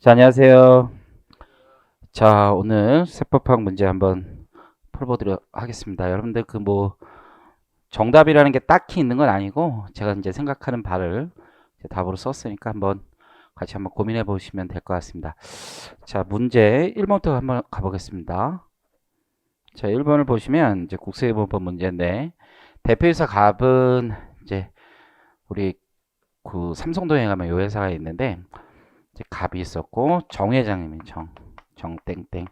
자, 안녕하세요. 자, 오늘 세법학 문제 한번 풀어보도록 하겠습니다. 여러분들 정답이라는 게 딱히 있는 건 아니고 제가 이제 생각하는 바를 이제 답으로 썼으니까 같이 한번 고민해 보시면 될 것 같습니다. 자, 문제 1번부터 한번 가보겠습니다. 자, 1번을 보시면 이제 국세법원 문제인데 대표이사 갑은 이제 우리 그 삼성동에 가면 요 회사가 있는데 이제 갑이 있었고 정 회장님이 정땡땡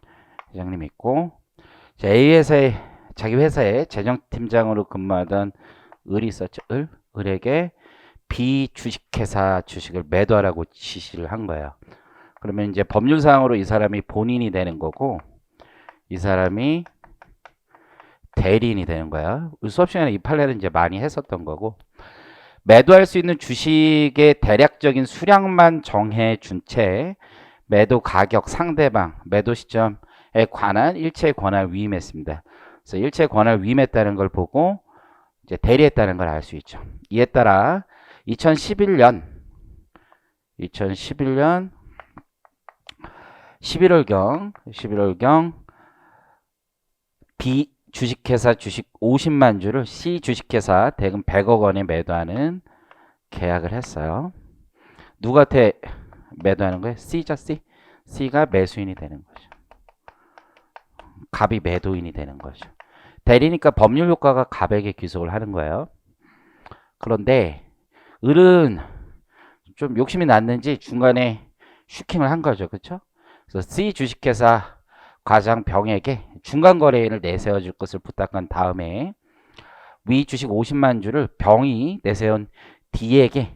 회장님이 있고 이제 A 회사에 자기 회사에 재정팀장으로 근무하던 을이 있었죠. 을에게 B 주식회사 주식을 매도하라고 지시를 한 거예요. 그러면 이제 법률상으로 이 사람이 본인이 되는 거고 이 사람이 대리인이 되는 거야. 수업 시간에 이 판례는 이제 많이 했었던 거고 매도할 수 있는 주식의 대략적인 수량만 정해 준 채 매도 가격, 상대방, 매도 시점에 관한 일체 권한을 위임했습니다. 그래서 일체 권한을 위임했다는 걸 보고 이제 대리했다는 걸 알 수 있죠. 이에 따라 2011년 11월경 B 주식회사 주식 50만 주를 C 주식회사 대금 100억 원에 매도하는 계약을 했어요. 누구한테 매도하는 거예요? C죠, C. C가 매수인이 되는 거죠. 갑이 매도인이 되는 거죠. 대리니까 법률 효과가 갑에게 귀속을 하는 거예요. 그런데 을은 좀 욕심이 났는지 중간에 슈킹을 한 거죠. 그렇죠? 그래서 C 주식회사 과장 병에게 중간 거래인을 내세워 줄 것을 부탁한 다음에 위 주식 50만 주를 병이 내세운 D에게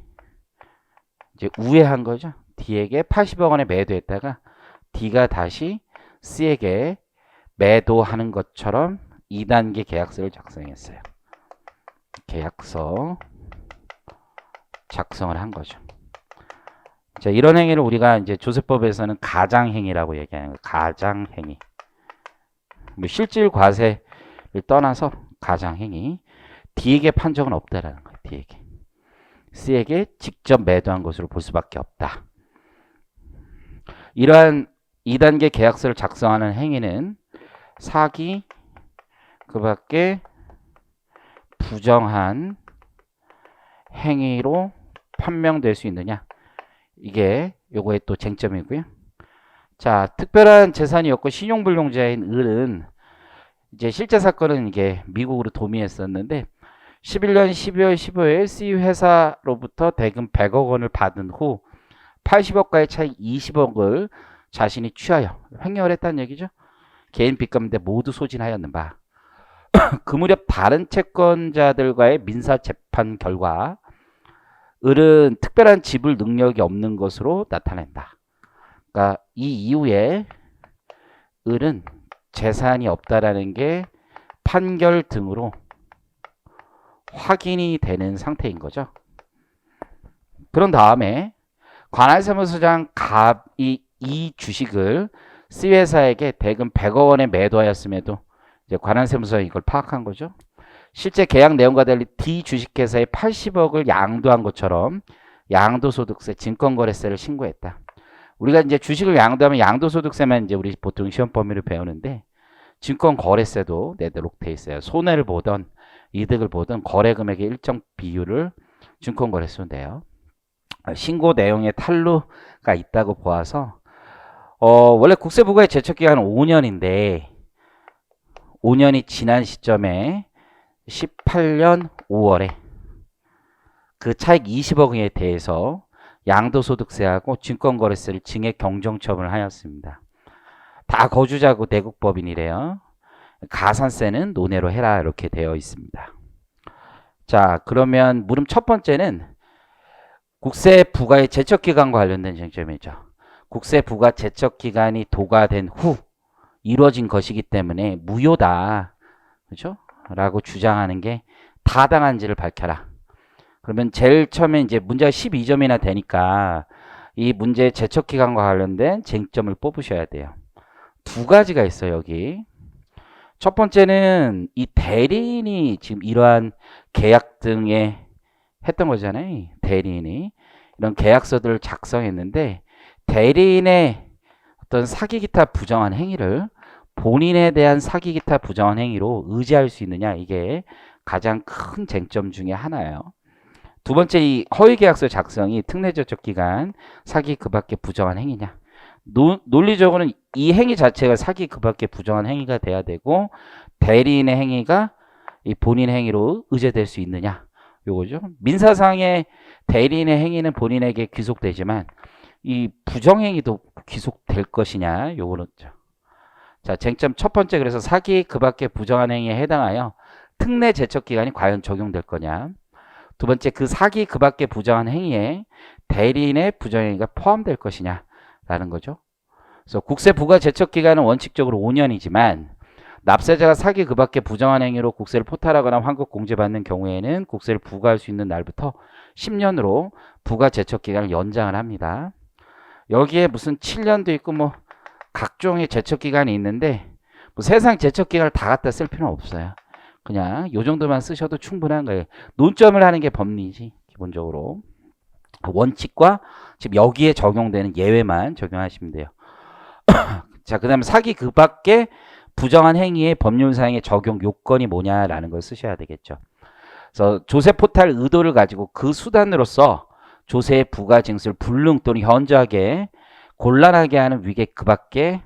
이제 우회한 거죠. D에게 80억 원에 매도했다가 D가 다시 C에게 매도하는 것처럼 2단계 계약서를 작성했어요. 계약서 작성을 한 거죠. 자, 이런 행위를 우리가 이제 조세법에서는 가장행위라고 얘기하는 거예요. 가장행위. 뭐 실질 과세를 떠나서 가장행위. D에게 판정은 없다라는 거예요. D에게. C에게 직접 매도한 것으로 볼 수밖에 없다. 이러한 2단계 계약서를 작성하는 행위는 사기, 그 밖에 부정한 행위로 판명될 수 있느냐? 이게 요거의 또 쟁점이고요. 자, 특별한 재산이 없고 신용불량자인 을은 이제 실제 사건은 이게 미국으로 도미했었는데 11년 12월 15일 C 회사로부터 대금 100억 원을 받은 후 80억과의 차이 20억을 자신이 취하여 횡령을 했다는 얘기죠. 개인 빚감인데 모두 소진하였는 바. 그 무렵 다른 채권자들과의 민사 재판 결과 을은 특별한 지불 능력이 없는 것으로 나타낸다. 그러니까 이 이후에 을은 재산이 없다라는 게 판결 등으로 확인이 되는 상태인 거죠. 그런 다음에 관할사무소장 갑이 이 주식을 C회사에게 대금 100억 원에 매도하였음에도 이제 관할사무소가 이걸 파악한 거죠. 실제 계약 내용과 달리 D 주식회사에 80억을 양도한 것처럼 양도소득세, 증권거래세를 신고했다. 우리가 이제 주식을 양도하면 양도소득세만 이제 우리 보통 시험 범위를 배우는데 증권거래세도 내도록 돼 있어요. 손해를 보던 이득을 보던 거래금액의 일정 비율을 증권거래세로 내요. 신고 내용에 탈루가 있다고 보아서 원래 국세부가의 제척기간은 5년인데 5년이 지난 시점에 18년 5월에 그 차익 20억에 대해서 양도소득세하고 증권거래세를 증액 경정처분을 하였습니다. 다 거주자고 내국법인이래요. 가산세는 논외로 해라 이렇게 되어 있습니다. 자, 그러면 물음 첫 번째는 국세부가의 제척기간과 관련된 쟁점이죠. 국세부가 제척기간이 도과된 후 이루어진 것이기 때문에 무효다. 그렇죠? 라고 주장하는 게 타당한지를 밝혀라. 그러면 제일 처음에 이제 문제가 12점이나 되니까 이 문제의 제척기간과 관련된 쟁점을 뽑으셔야 돼요. 두 가지가 있어요, 여기. 첫 번째는 이 대리인이 지금 이러한 계약 등에 했던 거잖아요. 대리인이. 이런 계약서들을 작성했는데 대리인의 어떤 사기 기타 부정한 행위를 본인에 대한 사기 기타 부정한 행위로 의지할 수 있느냐, 이게 가장 큰 쟁점 중에 하나예요. 두 번째, 이 허위계약서 작성이 특례제척기간 사기 그 밖에 부정한 행위냐. 논리적으로는 이 행위 자체가 사기 그 밖에 부정한 행위가 돼야 되고, 대리인의 행위가 이 본인 행위로 의제될 수 있느냐, 요거죠. 민사상의 대리인의 행위는 본인에게 귀속되지만 이 부정행위도 귀속될 것이냐, 요거는죠. 자, 쟁점 첫 번째, 그래서 사기 그 밖에 부정한 행위에 해당하여 특례 제척기간이 과연 적용될 거냐. 두 번째, 그 사기 그 밖에 부정한 행위에 대리인의 부정행위가 포함될 것이냐 라는 거죠. 그래서 국세 부과 제척기간은 원칙적으로 5년이지만 납세자가 사기 그 밖에 부정한 행위로 국세를 포탈하거나 환급 공제받는 경우에는 국세를 부과할 수 있는 날부터 10년으로 부과 제척기간을 연장을 합니다. 여기에 무슨 7년도 있고 뭐 각종의 제척기간이 있는데 뭐 세상 제척기간을 다 갖다 쓸 필요는 없어요. 그냥 요 정도만 쓰셔도 충분한 거예요. 논점을 하는 게 법리지, 기본적으로. 원칙과 지금 여기에 적용되는 예외만 적용하시면 돼요. 자, 그 다음에 사기 그 밖에 부정한 행위의 법률상의 적용 요건이 뭐냐라는 걸 쓰셔야 되겠죠. 그래서 조세 포탈 의도를 가지고 그 수단으로서 조세의 부과 징수를 불능 또는 현저하게 곤란하게 하는 위계 그 밖에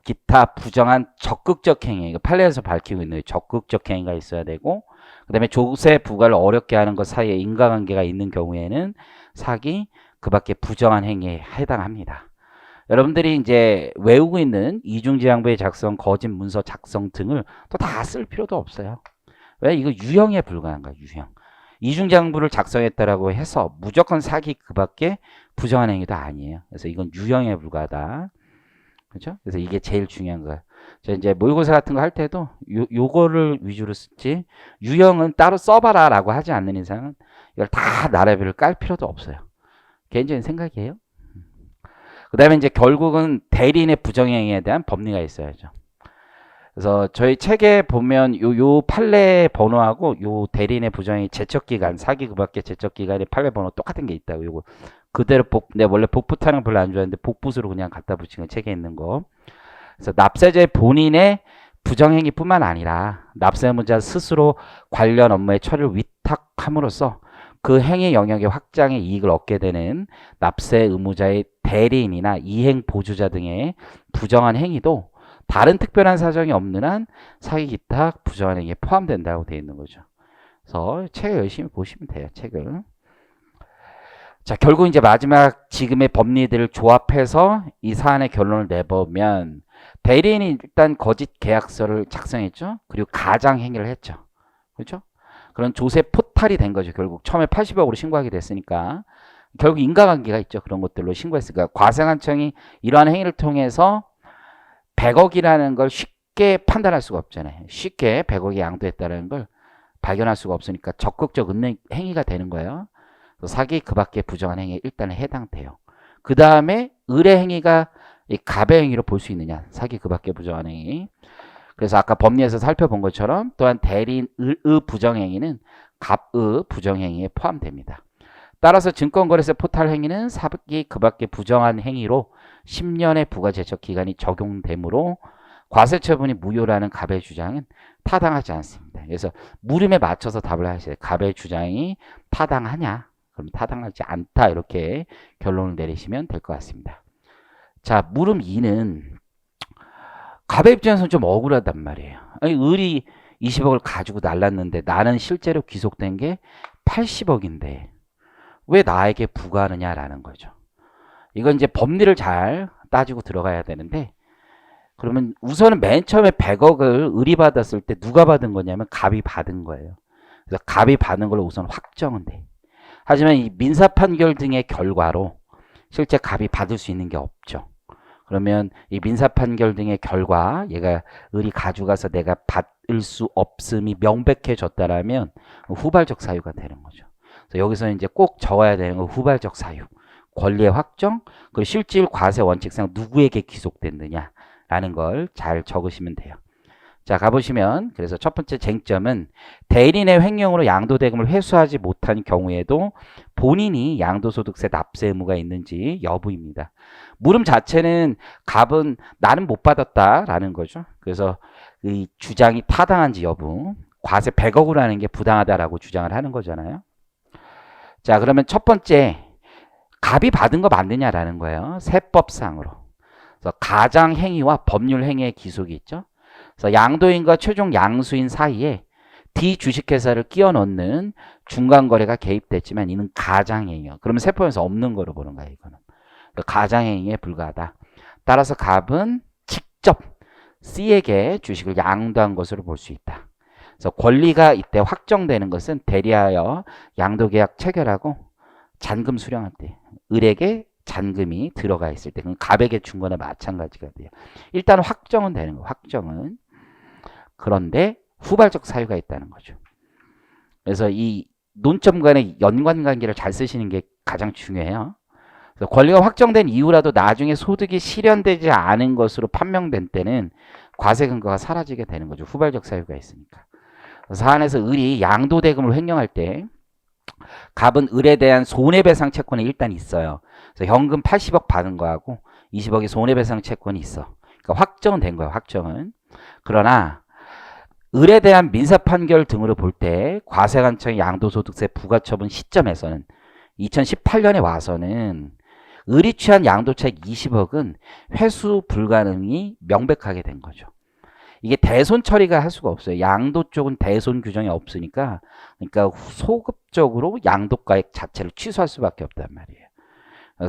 기타 부정한 적극적 행위, 판례에서 밝히고 있는 적극적 행위가 있어야 되고, 그 다음에 조세 부과를 어렵게 하는 것 사이에 인과관계가 있는 경우에는 사기 그 밖에 부정한 행위에 해당합니다. 여러분들이 이제 외우고 있는 이중지향부의 작성, 거짓 문서 작성 등을 또 다 쓸 필요도 없어요. 왜? 이거 유형에 불과한 거야, 유형. 이중지향부를 작성했다라고 해서 무조건 사기 그 밖에 부정한 행위도 아니에요. 그래서 이건 유형에 불과하다. 그렇죠? 그래서 이게 제일 중요한 거예요. 저 이제 모의고사 같은 거 할 때도 요거를 위주로 쓰지, 유형은 따로 써봐라 라고 하지 않는 이상은 이걸 다 나라별로 깔 필요도 없어요. 개인적인 생각이에요. 그 다음에 이제 결국은 대리인의 부정행위에 대한 법리가 있어야죠. 그래서 저희 책에 보면 요 판례 번호하고 요 대리인의 부정행위 제척기간, 사기 그 밖에 제척기간의 판례 번호 똑같은 게 있다고. 요거 그대로 내가 원래 복붙하는 거 별로 안 좋아하는데 복붙으로 그냥 갖다 붙인 거, 책에 있는 거. 그래서 납세자의 본인의 부정행위뿐만 아니라 납세 의무자 스스로 관련 업무의 처리를 위탁함으로써 그 행위 영역의 확장의 이익을 얻게 되는 납세 의무자의 대리인이나 이행 보조자 등의 부정한 행위도 다른 특별한 사정이 없는 한 사기 기타 부정한 행위에 포함된다고 되어 있는 거죠. 그래서 책을 열심히 보시면 돼요, 책을. 자, 결국 이제 마지막 지금의 법리들을 조합해서 이 사안의 결론을 내보면, 대리인이 일단 거짓 계약서를 작성했죠. 그리고 가장 행위를 했죠. 그렇죠? 그런 조세 포탈이 된 거죠. 결국 처음에 80억으로 신고하게 됐으니까 결국 인과관계가 있죠. 그런 것들로 신고했으니까 과세관청이 이러한 행위를 통해서 100억이라는 걸 쉽게 판단할 수가 없잖아요. 쉽게 100억이 양도했다는 걸 발견할 수가 없으니까 적극적 은행 행위가 되는 거예요. 사기 그 밖에 부정한 행위에 일단 해당돼요. 그 다음에 의뢰 행위가 이 갑의 행위로 볼 수 있느냐, 사기 그 밖에 부정한 행위. 그래서 아까 법리에서 살펴본 것처럼 또한 대리인의 부정행위는 갑의 부정행위에 포함됩니다. 따라서 증권거래세 포탈 행위는 사기 그 밖에 부정한 행위로 10년의 부가제척기간이 적용되므로 과세처분이 무효라는 갑의 주장은 타당하지 않습니다. 그래서 물음에 맞춰서 답을 하셔야 돼요. 갑의 주장이 타당하냐? 그럼 타당하지 않다, 이렇게 결론을 내리시면 될 것 같습니다. 자, 물음 2는 갑의 입장에서는 좀 억울하단 말이에요. 아니, 을이 20억을 가지고 날랐는데 나는 실제로 귀속된 게 80억인데 왜 나에게 부과하느냐라는 거죠. 이건 이제 법리를 잘 따지고 들어가야 되는데, 그러면 우선은 맨 처음에 100억을 을이 받았을 때 누가 받은 거냐면 갑이 받은 거예요. 그래서 갑이 받은 걸로 우선 확정은 돼. 하지만 이 민사 판결 등의 결과로 실제 갑이 받을 수 있는 게 없죠. 그러면 이 민사 판결 등의 결과, 얘가 을이 가져가서 내가 받을 수 없음이 명백해졌다라면 후발적 사유가 되는 거죠. 그래서 여기서 이제 꼭 적어야 되는 건 후발적 사유, 권리의 확정, 그리고 실질 과세 원칙상 누구에게 귀속됐느냐라는 걸 잘 적으시면 돼요. 자, 가보시면 그래서 첫 번째 쟁점은 대리인의 횡령으로 양도대금을 회수하지 못한 경우에도 본인이 양도소득세 납세 의무가 있는지 여부입니다. 물음 자체는 갑은 나는 못 받았다라는 거죠. 그래서 이 주장이 타당한지 여부, 과세 100억으로 하는 게 부당하다라고 주장을 하는 거잖아요. 자, 그러면 첫 번째 갑이 받은 거 맞느냐라는 거예요. 세법상으로. 그래서 가장행위와 법률행위의 기속이 있죠. 그래서 양도인과 최종 양수인 사이에 D 주식회사를 끼워 넣는 중간거래가 개입됐지만 이는 가장행위요. 그러면 세법에서 없는 거로 보는 거예요. 이거는 가장행위에 불과하다. 따라서 갑은 직접 C에게 주식을 양도한 것으로 볼 수 있다. 그래서 권리가 이때 확정되는 것은 대리하여 양도계약 체결하고 잔금 수령할 때 을에게 잔금이 들어가 있을 때 그건 갑에게 준 거나 마찬가지가 돼요. 일단 확정은 되는 거예요. 확정은. 그런데 후발적 사유가 있다는 거죠. 그래서 이 논점 간의 연관관계를 잘 쓰시는 게 가장 중요해요. 그래서 권리가 확정된 이후라도 나중에 소득이 실현되지 않은 것으로 판명된 때는 과세 근거가 사라지게 되는 거죠. 후발적 사유가 있으니까. 사안에서 을이 양도대금을 횡령할 때 갑은 을에 대한 손해배상 채권이 일단 있어요. 그래서 현금 80억 받은 거하고 20억의 손해배상 채권이 있어. 그러니까 확정은 된 거예요. 확정은. 그러나 을에 대한 민사판결 등으로 볼 때 과세관청의 양도소득세 부과처분 시점에서는 2018년에 와서는 을이 취한 양도차익 20억은 회수 불가능이 명백하게 된 거죠. 이게 대손 처리가 할 수가 없어요. 양도 쪽은 대손 규정이 없으니까 그러니까 소급적으로 양도가액 자체를 취소할 수밖에 없단 말이에요.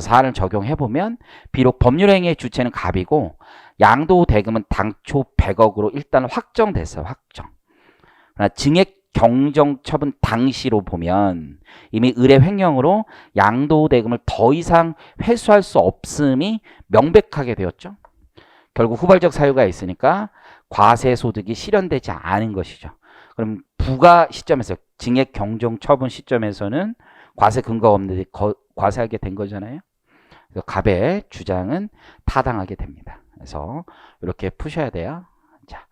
사안을 적용해보면 비록 법률행위의 주체는 갑이고 양도 대금은 당초 100억으로 일단 확정됐어요. 확정. 그러나 증액 경정 처분 당시로 보면 이미 을의 횡령으로 양도 대금을 더 이상 회수할 수 없음이 명백하게 되었죠. 결국 후발적 사유가 있으니까 과세 소득이 실현되지 않은 것이죠. 그럼 부과 시점에서 증액 경정 처분 시점에서는 과세 근거가 없는데 과세하게 된 거잖아요. 그래서 갑의 주장은 타당하게 됩니다. 그래서 이렇게 푸셔야 돼요. 자,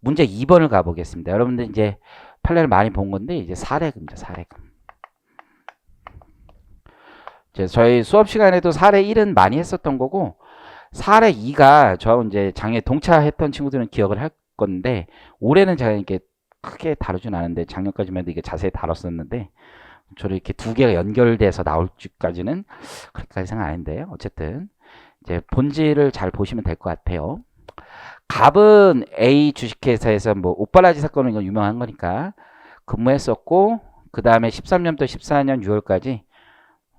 문제 2번을 가보겠습니다. 여러분들 이제 판례를 많이 본 건데 이제 사례금이죠. 사례금. 이제 저희 수업 시간에도 사례 1은 많이 했었던 거고 사례 2가 저하고 이제 장애 동차했던 친구들은 기억을 할 건데 올해는 제가 이렇게 크게 다루진 않았는데 작년까지만 해도 이게 자세히 다뤘었는데 저를 이렇게 두 개가 연결돼서 나올 줄까지는 그렇게까지 생각 안 했는데 어쨌든 이제 본질을 잘 보시면 될 것 같아요. 갑은 A 주식회사에서 뭐 오빠라지 사건은 이거 유명한 거니까 근무했었고 그 다음에 13년부터 14년 6월까지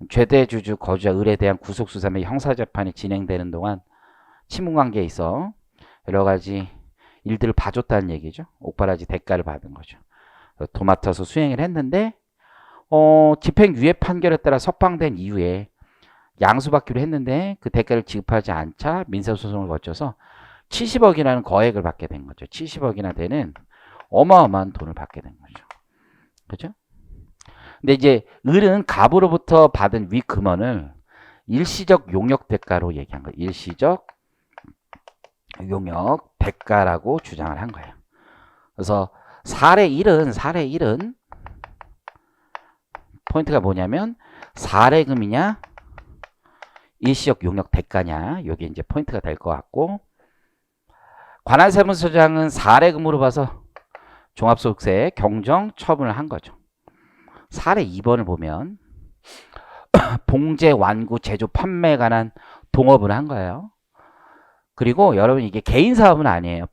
최대주주 거주자 을에 대한 구속수사 및 형사재판이 진행되는 동안 친분관계에 있어 여러 가지 일들을 봐줬다는 얘기죠. 옥바라지 대가를 받은 거죠. 도맡아서 수행을 했는데 집행유예 판결에 따라 석방된 이후에 양수받기로 했는데 그 대가를 지급하지 않자 민사소송을 거쳐서 70억이라는 거액을 받게 된 거죠. 70억이나 되는 어마어마한 돈을 받게 된 거죠. 그죠? 근데 이제 을은 갑으로부터 받은 위금원을 일시적 용역 대가로 얘기한 거예요. 일시적 용역 대가라고 주장을 한 거예요. 그래서 사례 1은 포인트가 뭐냐면 사례금이냐 일시적 용역 대가냐 이게 이제 포인트가 될 것 같고 관할세무서장은 사례금으로 봐서 종합소득세 경정 처분을 한 거죠. 사례 2번을 보면 봉제, 완구, 제조, 판매에 관한 동업을 한 거예요. 그리고 여러분 이게 개인 사업은 아니에요.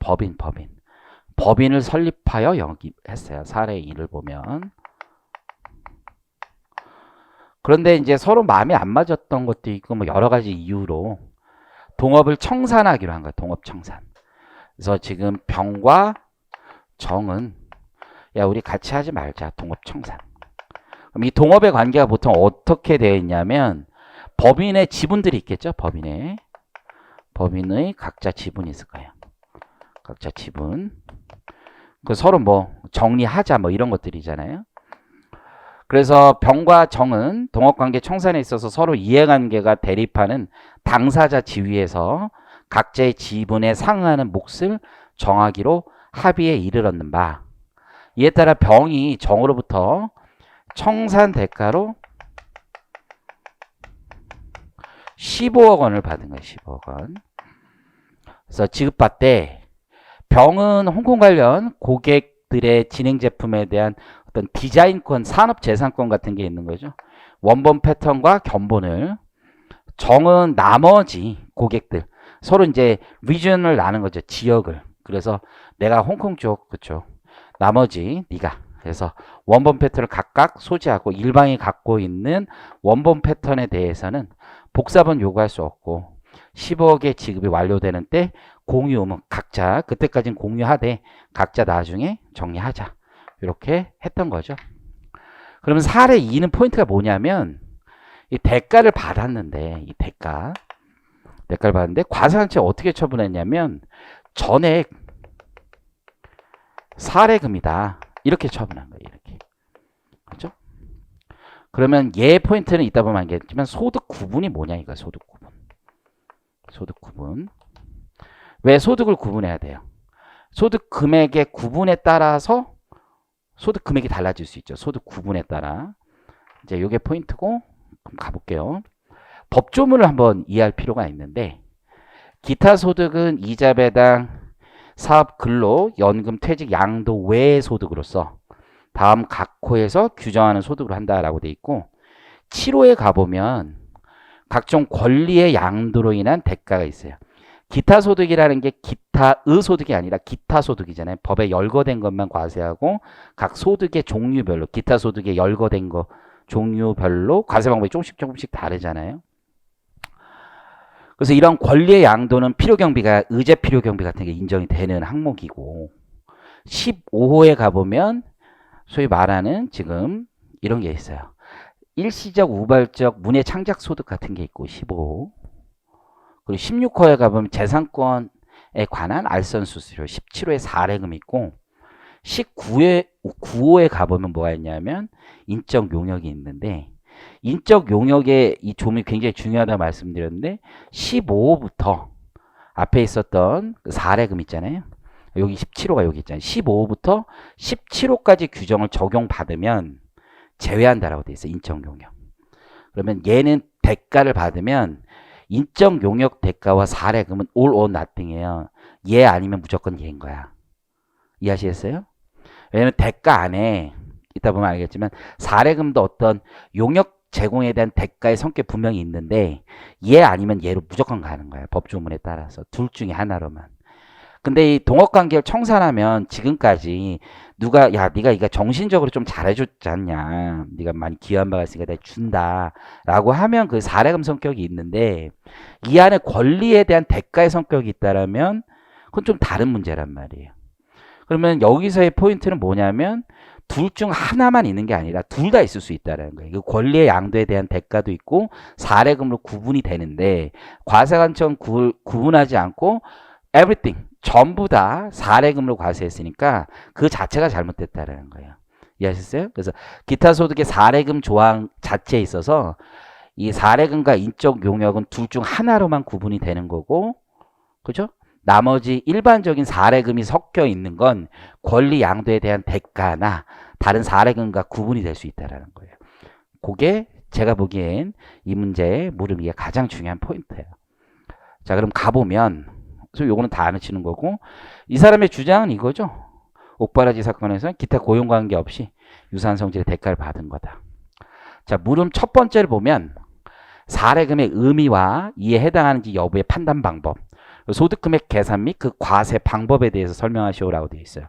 법인을 설립하여 영입했어요. 사례 2를 보면. 그런데 이제 서로 마음이 안 맞았던 것도 있고 뭐 여러 가지 이유로 동업을 청산하기로 한 거예요. 동업 청산. 그래서 지금 병과 정은 야 우리 같이 하지 말자. 동업 청산. 그럼 이 동업의 관계가 보통 어떻게 되어 있냐면 법인의 지분들이 있겠죠. 법인의 각자 지분이 있을 거예요. 각자 지분. 그 서로 뭐 정리하자 뭐 이런 것들이잖아요. 그래서 병과 정은 동업관계 청산에 있어서 서로 이해관계가 대립하는 당사자 지위에서 각자의 지분에 상응하는 몫을 정하기로 합의에 이르렀는 바. 이에 따라 병이 정으로부터 청산 대가로 15억 원을 받은 거예요. 15억 원. 그래서 지급받되 병은 홍콩 관련 고객들의 진행 제품에 대한 어떤 디자인권, 산업재산권 같은 게 있는 거죠. 원본 패턴과 견본을. 정은 나머지 고객들, 서로 이제 리전을 나눈 거죠. 지역을. 그래서 내가 홍콩 쪽, 그쵸. 나머지 네가. 그래서 원본 패턴을 각각 소지하고 일방이 갖고 있는 원본 패턴에 대해서는 복사본 요구할 수 없고 15억의 지급이 완료되는 때 공유 의무 각자 그때까지는 공유하되 각자 나중에 정리하자. 이렇게 했던 거죠. 그러면 사례 2는 포인트가 뭐냐면 이 대가를 받았는데 이 대가를 받았는데 과세관청이 어떻게 처분했냐면 전액 사례금이다. 이렇게 처분한 거예요. 이렇게. 그렇죠? 그러면 얘 포인트는 이따 보면 알겠지만 소득 구분이 뭐냐 이거 소득 구분. 소득 구분. 왜 소득을 구분해야 돼요? 소득 금액의 구분에 따라서 소득 금액이 달라질 수 있죠. 소득 구분에 따라. 이제 요게 포인트고 그럼 가볼게요. 법조문을 한번 이해할 필요가 있는데 기타 소득은 이자 배당 사업 근로 연금 퇴직 양도 외의 소득으로서 다음 각 호에서 규정하는 소득으로 한다라고 돼 있고 7호에 가보면 각종 권리의 양도로 인한 대가가 있어요. 기타 소득이라는 게 기타의 소득이 아니라 기타 소득이잖아요. 법에 열거된 것만 과세하고 각 소득의 종류별로 기타 소득에 열거된 거 종류별로 과세 방법이 조금씩 다르잖아요. 그래서 이런 권리의 양도는 필요경비가 의제 필요경비 같은 게 인정이 되는 항목이고 15호에 가보면 소위 말하는 지금 이런 게 있어요. 일시적 우발적 문예 창작 소득 같은 게 있고 15호. 그리고 16호에 가보면 재산권에 관한 알선 수수료 17호에 사례금 있고 9호에 가보면 뭐가 있냐면 인적 용역이 있는데 인적 용역의 이 조문이 굉장히 중요하다고 말씀드렸는데 15호부터 앞에 있었던 그 사례금 있잖아요. 여기 17호가 여기 있잖아요. 15호부터 17호까지 규정을 적용받으면 제외한다라고 돼 있어요. 인적 용역. 그러면 얘는 대가를 받으면 인적 용역 대가와 사례금은 all or nothing이에요. 얘 아니면 무조건 얘인 거야. 이해하시겠어요? 왜냐면 대가 안에 이따 보면 알겠지만 사례금도 어떤 용역 제공에 대한 대가의 성격 분명히 있는데 얘 아니면 얘로 무조건 가는 거야. 법조문에 따라서 둘 중에 하나로만. 근데 이 동업관계를 청산하면 지금까지 누가 야 네가 이거 정신적으로 좀 잘해줬지 않냐, 네가 많이 기여한 바가 있으니까 내가 준다라고 하면 그 사례금 성격이 있는데 이 안에 권리에 대한 대가의 성격이 있다라면 그건 좀 다른 문제란 말이에요. 그러면 여기서의 포인트는 뭐냐면 둘 중 하나만 있는 게 아니라 둘 다 있을 수 있다는 거예요. 그 권리의 양도에 대한 대가도 있고 사례금으로 구분이 되는데 과세관청 구분하지 않고 everything 전부 다 사례금으로 과세했으니까 그 자체가 잘못됐다는 거예요. 이해하셨어요? 그래서 기타 소득의 사례금 조항 자체에 있어서 이 사례금과 인적 용역은 둘 중 하나로만 구분이 되는 거고, 그죠? 나머지 일반적인 사례금이 섞여 있는 건 권리 양도에 대한 대가나 다른 사례금과 구분이 될 수 있다는 거예요. 그게 제가 보기엔 이 문제의 물음이게 가장 중요한 포인트예요. 자, 그럼 가보면 그래서 요거는 다 안 치는 거고 이 사람의 주장은 이거죠. 옥바라지 사건에서 기타 고용관계 없이 유사한 성질의 대가를 받은 거다. 자, 물음 첫 번째를 보면 사례금의 의미와 이에 해당하는지 여부의 판단 방법, 소득금액 계산 및 그 과세 방법에 대해서 설명하시오라고 되어 있어요.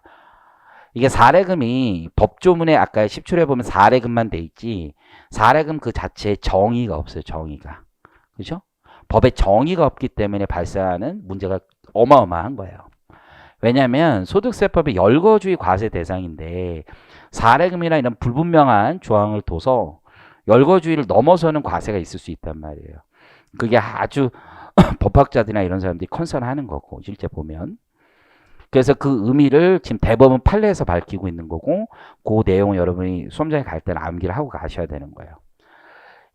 이게 사례금이 법조문에 아까 10출에 보면 사례금만 돼 있지 사례금 그 자체에 정의가 없어요. 정의가. 그죠? 법에 정의가 없기 때문에 발생하는 문제가 어마어마한 거예요. 왜냐하면 소득세법이 열거주의 과세 대상인데 사례금이나 이런 불분명한 조항을 둬서 열거주의를 넘어서는 과세가 있을 수 있단 말이에요. 그게 아주 법학자들이나 이런 사람들이 컨설하는 거고 실제 보면. 그래서 그 의미를 지금 대법원 판례에서 밝히고 있는 거고 그 내용을 여러분이 수험장에 갈 때는 암기를 하고 가셔야 되는 거예요.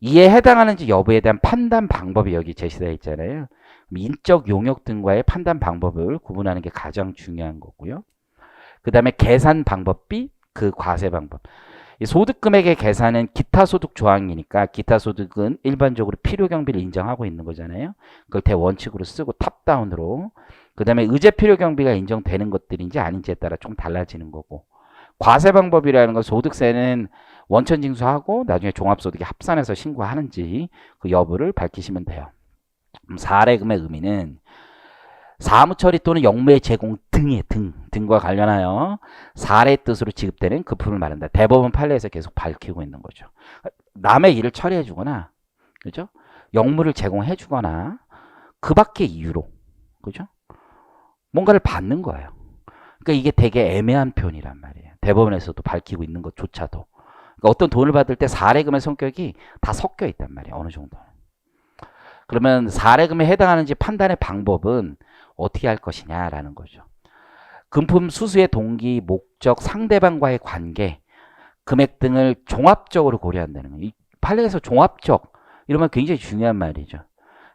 이에 해당하는지 여부에 대한 판단 방법이 여기 제시되어 있잖아요. 인적 용역 등과의 판단 방법을 구분하는 게 가장 중요한 거고요. 그 다음에 계산 방법비, 그 과세 방법. 이 소득금액의 계산은 기타소득 조항이니까 기타소득은 일반적으로 필요경비를 인정하고 있는 거잖아요. 그걸 대원칙으로 쓰고 탑다운으로. 그 다음에 의제필요경비가 인정되는 것들인지 아닌지에 따라 좀 달라지는 거고. 과세 방법이라는 건 소득세는 원천징수하고 나중에 종합소득에 합산해서 신고하는지 그 여부를 밝히시면 돼요. 사례금의 의미는 사무처리 또는 영무의 제공 등과 관련하여 사례의 뜻으로 지급되는 그 품을 말한다. 대법원 판례에서 계속 밝히고 있는 거죠. 남의 일을 처리해 주거나, 그죠? 영무를 제공해 주거나, 그 밖의 이유로, 그죠? 뭔가를 받는 거예요. 그러니까 이게 되게 애매한 표현이란 말이에요. 대법원에서도 밝히고 있는 것조차도. 그러니까 어떤 돈을 받을 때 사례금의 성격이 다 섞여 있단 말이에요. 어느 정도. 그러면 사례금에 해당하는지 판단의 방법은 어떻게 할 것이냐라는 거죠. 금품 수수의 동기, 목적, 상대방과의 관계, 금액 등을 종합적으로 고려한다는 거예요. 이 판례에서 종합적 이러면 굉장히 중요한 말이죠.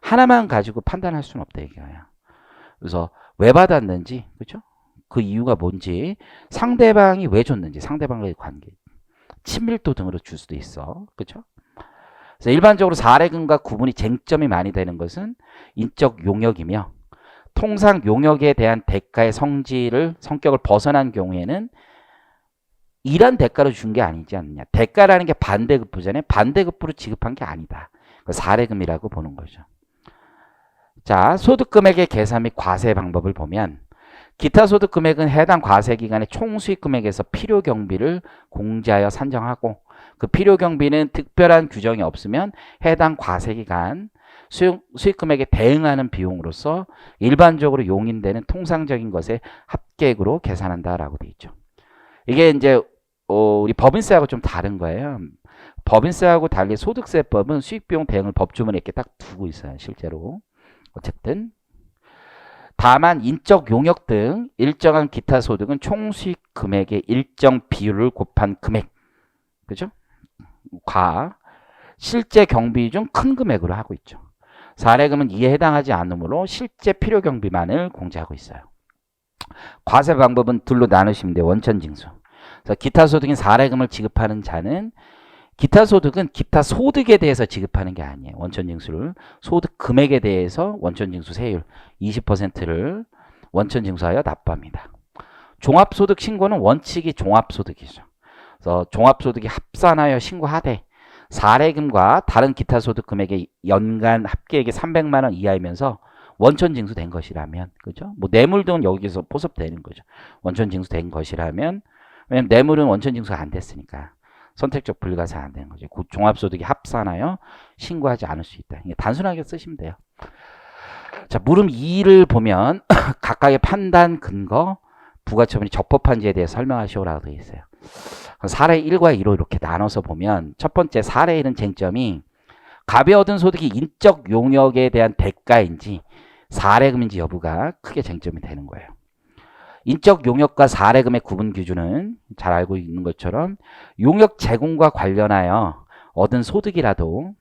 하나만 가지고 판단할 수는 없다 이거예요. 그래서 왜 받았는지, 그렇죠? 그 이유가 뭔지, 상대방이 왜 줬는지, 상대방과의 관계, 친밀도 등으로 줄 수도 있어, 그렇죠? 그래서 일반적으로 사례금과 구분이 쟁점이 많이 되는 것은 인적 용역이며, 통상 용역에 대한 대가의 성격을 벗어난 경우에는 일한 대가로 준 게 아니지 않느냐. 대가라는 게 반대급부잖아요. 반대급부로 지급한 게 아니다. 사례금이라고 보는 거죠. 자, 소득금액의 계산 및 과세 방법을 보면 기타 소득금액은 해당 과세기간의 총수익금액에서 필요경비를 공제하여 산정하고 그 필요경비는 특별한 규정이 없으면 해당 과세기간 수익금액에 대응하는 비용으로서 일반적으로 용인되는 통상적인 것의 합계액으로 계산한다라고 되어 있죠. 이게 이제 우리 법인세하고 좀 다른 거예요. 법인세하고 달리 소득세법은 수익비용 대응을 법조문에 이렇게 딱 두고 있어요. 실제로. 어쨌든 다만 인적 용역 등 일정한 기타 소득은 총수익 금액의 일정 비율을 곱한 금액, 그죠? 과 실제 경비 중 큰 금액으로 하고 있죠. 사례금은 이에 해당하지 않으므로 실제 필요 경비만을 공제하고 있어요. 과세 방법은 둘로 나누시면 돼요. 원천징수. 그래서 기타 소득인 사례금을 지급하는 자는 기타 소득은 기타 소득에 대해서 지급하는 게 아니에요. 원천징수를. 소득 금액에 대해서 원천징수 세율 20%를 원천징수하여 납부합니다. 종합소득 신고는 원칙이 종합소득이죠. 그래서 종합소득이 합산하여 신고하되 사례금과 다른 기타 소득 금액의 연간 합계액이 300만 원 이하이면서 원천 징수된 것이라면, 그죠? 뭐 뇌물 등은 여기서 포섭되는 거죠. 원천 징수된 것이라면, 왜냐면 뇌물은 원천 징수가 안 됐으니까 선택적 불가사 안 되는 거죠. 종합소득이 합산하여 신고하지 않을 수 있다. 이게 단순하게 쓰시면 돼요. 자, 물음 2를 보면 각각의 판단 근거, 부가처분이 적법한지에 대해 설명하시오라고 되어 있어요. 사례 1과 2로 이렇게 나눠서 보면 첫 번째 사례 1은 쟁점이 갑이 얻은 소득이 인적 용역에 대한 대가인지 사례금인지 여부가 크게 쟁점이 되는 거예요. 인적 용역과 사례금의 구분 기준은 잘 알고 있는 것처럼 용역 제공과 관련하여 얻은 소득이라도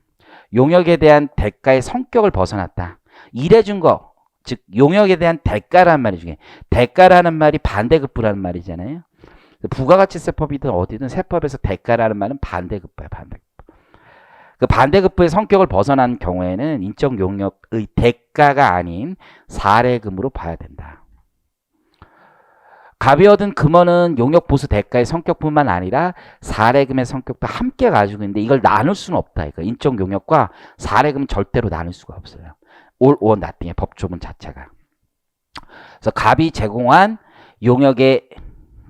용역에 대한 대가의 성격을 벗어났다. 일해준 거, 즉 용역에 대한 대가라는 말이 중에 대가라는 말이 반대급부라는 말이잖아요. 부가가치세법이든 어디든 세법에서 대가라는 말은 반대급부예요. 반대급부. 그 반대급부의 성격을 벗어난 경우에는 인적 용역의 대가가 아닌 사례금으로 봐야 된다. 갑이 얻은 금원은 용역 보수 대가의 성격뿐만 아니라 사례금의 성격도 함께 가지고 있는데 이걸 나눌 수는 없다. 그러니까 인적 용역과 사례금은 절대로 나눌 수가 없어요. all or nothing의 법조문 자체가. 그래서 갑이 제공한 용역의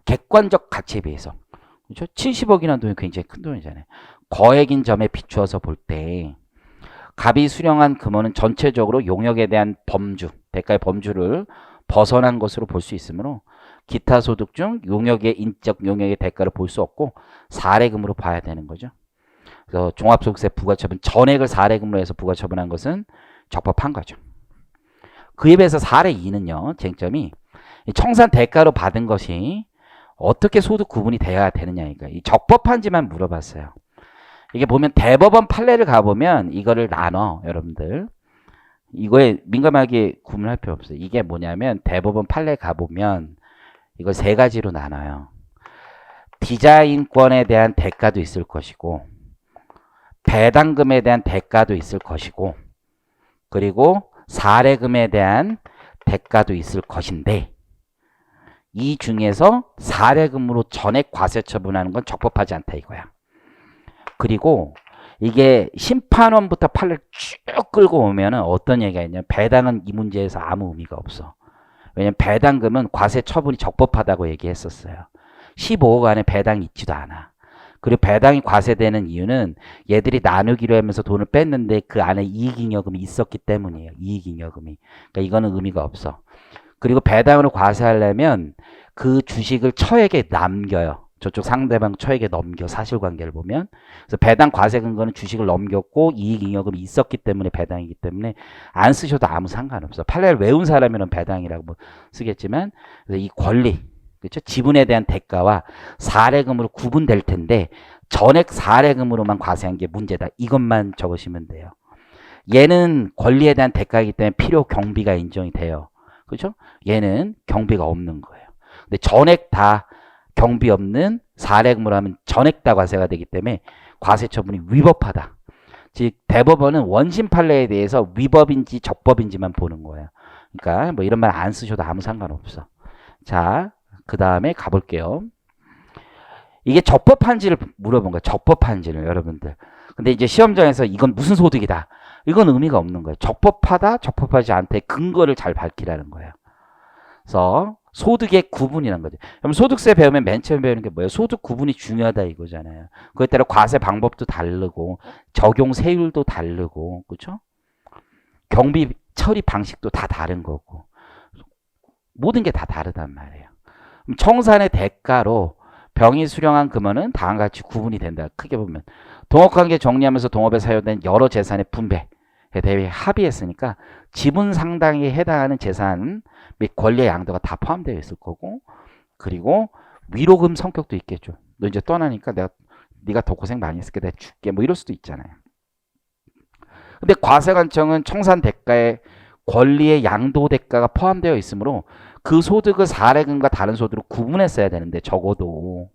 객관적 가치에 비해서, 그렇죠? 70억이라는 돈이 굉장히 큰 돈이잖아요. 거액인 점에 비추어서 볼 때 갑이 수령한 금원은 전체적으로 용역에 대한 범주, 대가의 범주를 벗어난 것으로 볼 수 있으므로 기타 소득 중 용역의 인적 용역의 대가를 볼 수 없고 사례금으로 봐야 되는 거죠. 그래서 종합소득세 부가처분 전액을 사례금으로 해서 부가처분한 것은 적법한 거죠. 그에 비해서 사례 2는요. 쟁점이 청산 대가로 받은 것이 어떻게 소득 구분이 돼야 되느냐니까 이 적법한지만 물어봤어요. 이게 보면 대법원 판례를 가보면 이거를 나눠 여러분들. 이거에 민감하게 구분할 필요 없어요. 이게 뭐냐면 대법원 판례 가보면 이걸 세 가지로 나눠요. 디자인권에 대한 대가도 있을 것이고, 배당금에 대한 대가도 있을 것이고, 그리고 사례금에 대한 대가도 있을 것인데, 이 중에서 사례금으로 전액 과세 처분하는 건 적법하지 않다 이거야. 그리고 이게 심판원부터 판례를 쭉 끌고 오면은 어떤 얘기가 있냐면, 배당은 이 문제에서 아무 의미가 없어. 왜냐면 배당금은 과세 처분이 적법하다고 얘기했었어요. 15억 안에 배당이 있지도 않아. 그리고 배당이 과세되는 이유는 얘들이 나누기로 하면서 돈을 뺐는데 그 안에 이익잉여금이 있었기 때문이에요. 이익잉여금이. 그러니까 이거는 의미가 없어. 그리고 배당으로 과세하려면 그 주식을 처에게 남겨요. 저쪽 상대방 처에게 넘겨, 사실관계를 보면. 그래서 배당 과세 근거는 주식을 넘겼고 이익잉여금이 있었기 때문에 배당이기 때문에 안 쓰셔도 아무 상관없어. 판례를 외운 사람이면 배당이라고 뭐 쓰겠지만, 그래서 이 권리, 그렇죠? 지분에 대한 대가와 사례금으로 구분될 텐데 전액 사례금으로만 과세한 게 문제다. 이것만 적으시면 돼요. 얘는 권리에 대한 대가이기 때문에 필요 경비가 인정이 돼요. 그렇죠? 얘는 경비가 없는 거예요. 근데 전액 다 경비 없는 사례금으로 하면 전액 다 과세가 되기 때문에 과세 처분이 위법하다. 즉 대법원은 원심 판례에 대해서 위법인지 적법인지만 보는 거예요. 그러니까 뭐 이런 말 안 쓰셔도 아무 상관없어. 자, 그 다음에 가볼게요. 이게 적법한지를 물어본 거예요. 적법한지를 여러분들. 근데 이제 시험장에서 이건 무슨 소득이다. 이건 의미가 없는 거예요. 적법하다, 적법하지 않다의 근거를 잘 밝히라는 거예요. 그래서 소득의 구분이라는 거죠. 그럼 소득세 배우면 맨 처음 배우는 게 뭐예요? 소득 구분이 중요하다 이거잖아요. 그에 따라 과세 방법도 다르고 적용 세율도 다르고 그렇죠? 경비 처리 방식도 다 다른 거고 모든 게 다 다르단 말이에요. 그럼 청산의 대가로 병이 수령한 금원은 다음과 같이 구분이 된다. 크게 보면 동업관계 정리하면서 동업에 사용된 여러 재산의 분배에 대해 합의했으니까 지분 상당에 해당하는 재산 및 권리의 양도가 다 포함되어 있을 거고, 그리고 위로금 성격도 있겠죠. 너 이제 떠나니까 네가 더 고생 많이 했을게 내가 줄게 뭐 이럴 수도 있잖아요. 근데 과세관청은 청산 대가에 권리의 양도 대가가 포함되어 있으므로 그 소득을 사례금과 다른 소득으로 구분했어야 되는데 적어도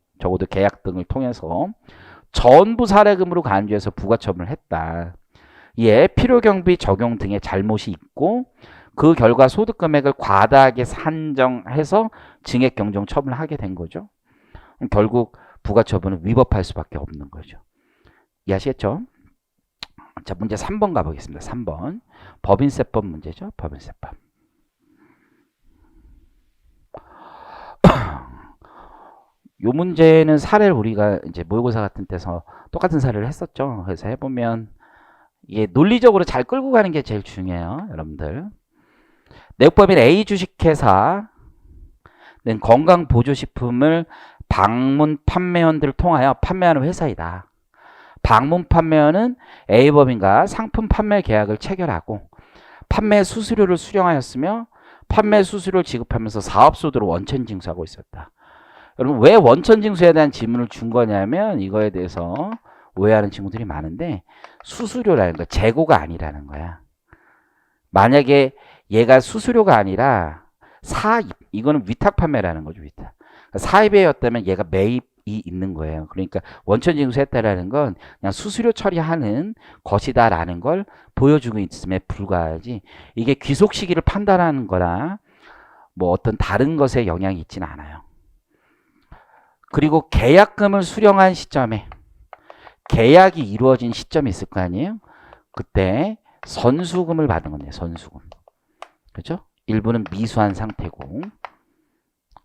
계약 등을 통해서 전부 사례금으로 간주해서 부과처분을 했다. 이에 필요경비 적용 등의 잘못이 있고 그 결과 소득금액을 과다하게 산정해서 증액경정 처분을 하게 된 거죠. 결국 부과처분은 위법할 수밖에 없는 거죠. 이해하시겠죠? 자, 문제 3번 가보겠습니다. 3번. 법인세법 문제죠. 법인세법. 요 문제는 사례를 우리가 이제 모의고사 같은 데서 똑같은 사례를 했었죠. 그래서 해보면 이게 논리적으로 잘 끌고 가는 게 제일 중요해요. 여러분들. 내국법인 A 주식회사는 건강보조식품을 방문 판매원들을 통하여 판매하는 회사이다. 방문 판매원은 A법인과 상품 판매 계약을 체결하고 판매 수수료를 수령하였으며 판매 수수료를 지급하면서 사업소득으로 원천 징수하고 있었다. 여러분 왜 원천 징수에 대한 질문을 준 거냐면 이거에 대해서 오해하는 친구들이 많은데 수수료라는 거 재고가 아니라는 거야. 만약에 얘가 수수료가 아니라 사입, 이거는 위탁 판매라는 거죠. 위탁. 사입이었다면 얘가 매입이 있는 거예요. 그러니까 원천 징수했다라는 건 그냥 수수료 처리하는 것이다라는 걸 보여주고 있음에 불과하지 이게 귀속 시기를 판단하는 거나 뭐 어떤 다른 것에 영향이 있지는 않아요. 그리고 계약금을 수령한 시점에 계약이 이루어진 시점이 있을 거 아니에요? 그때 선수금을 받은 건데 선수금. 그렇죠? 일부는 미수한 상태고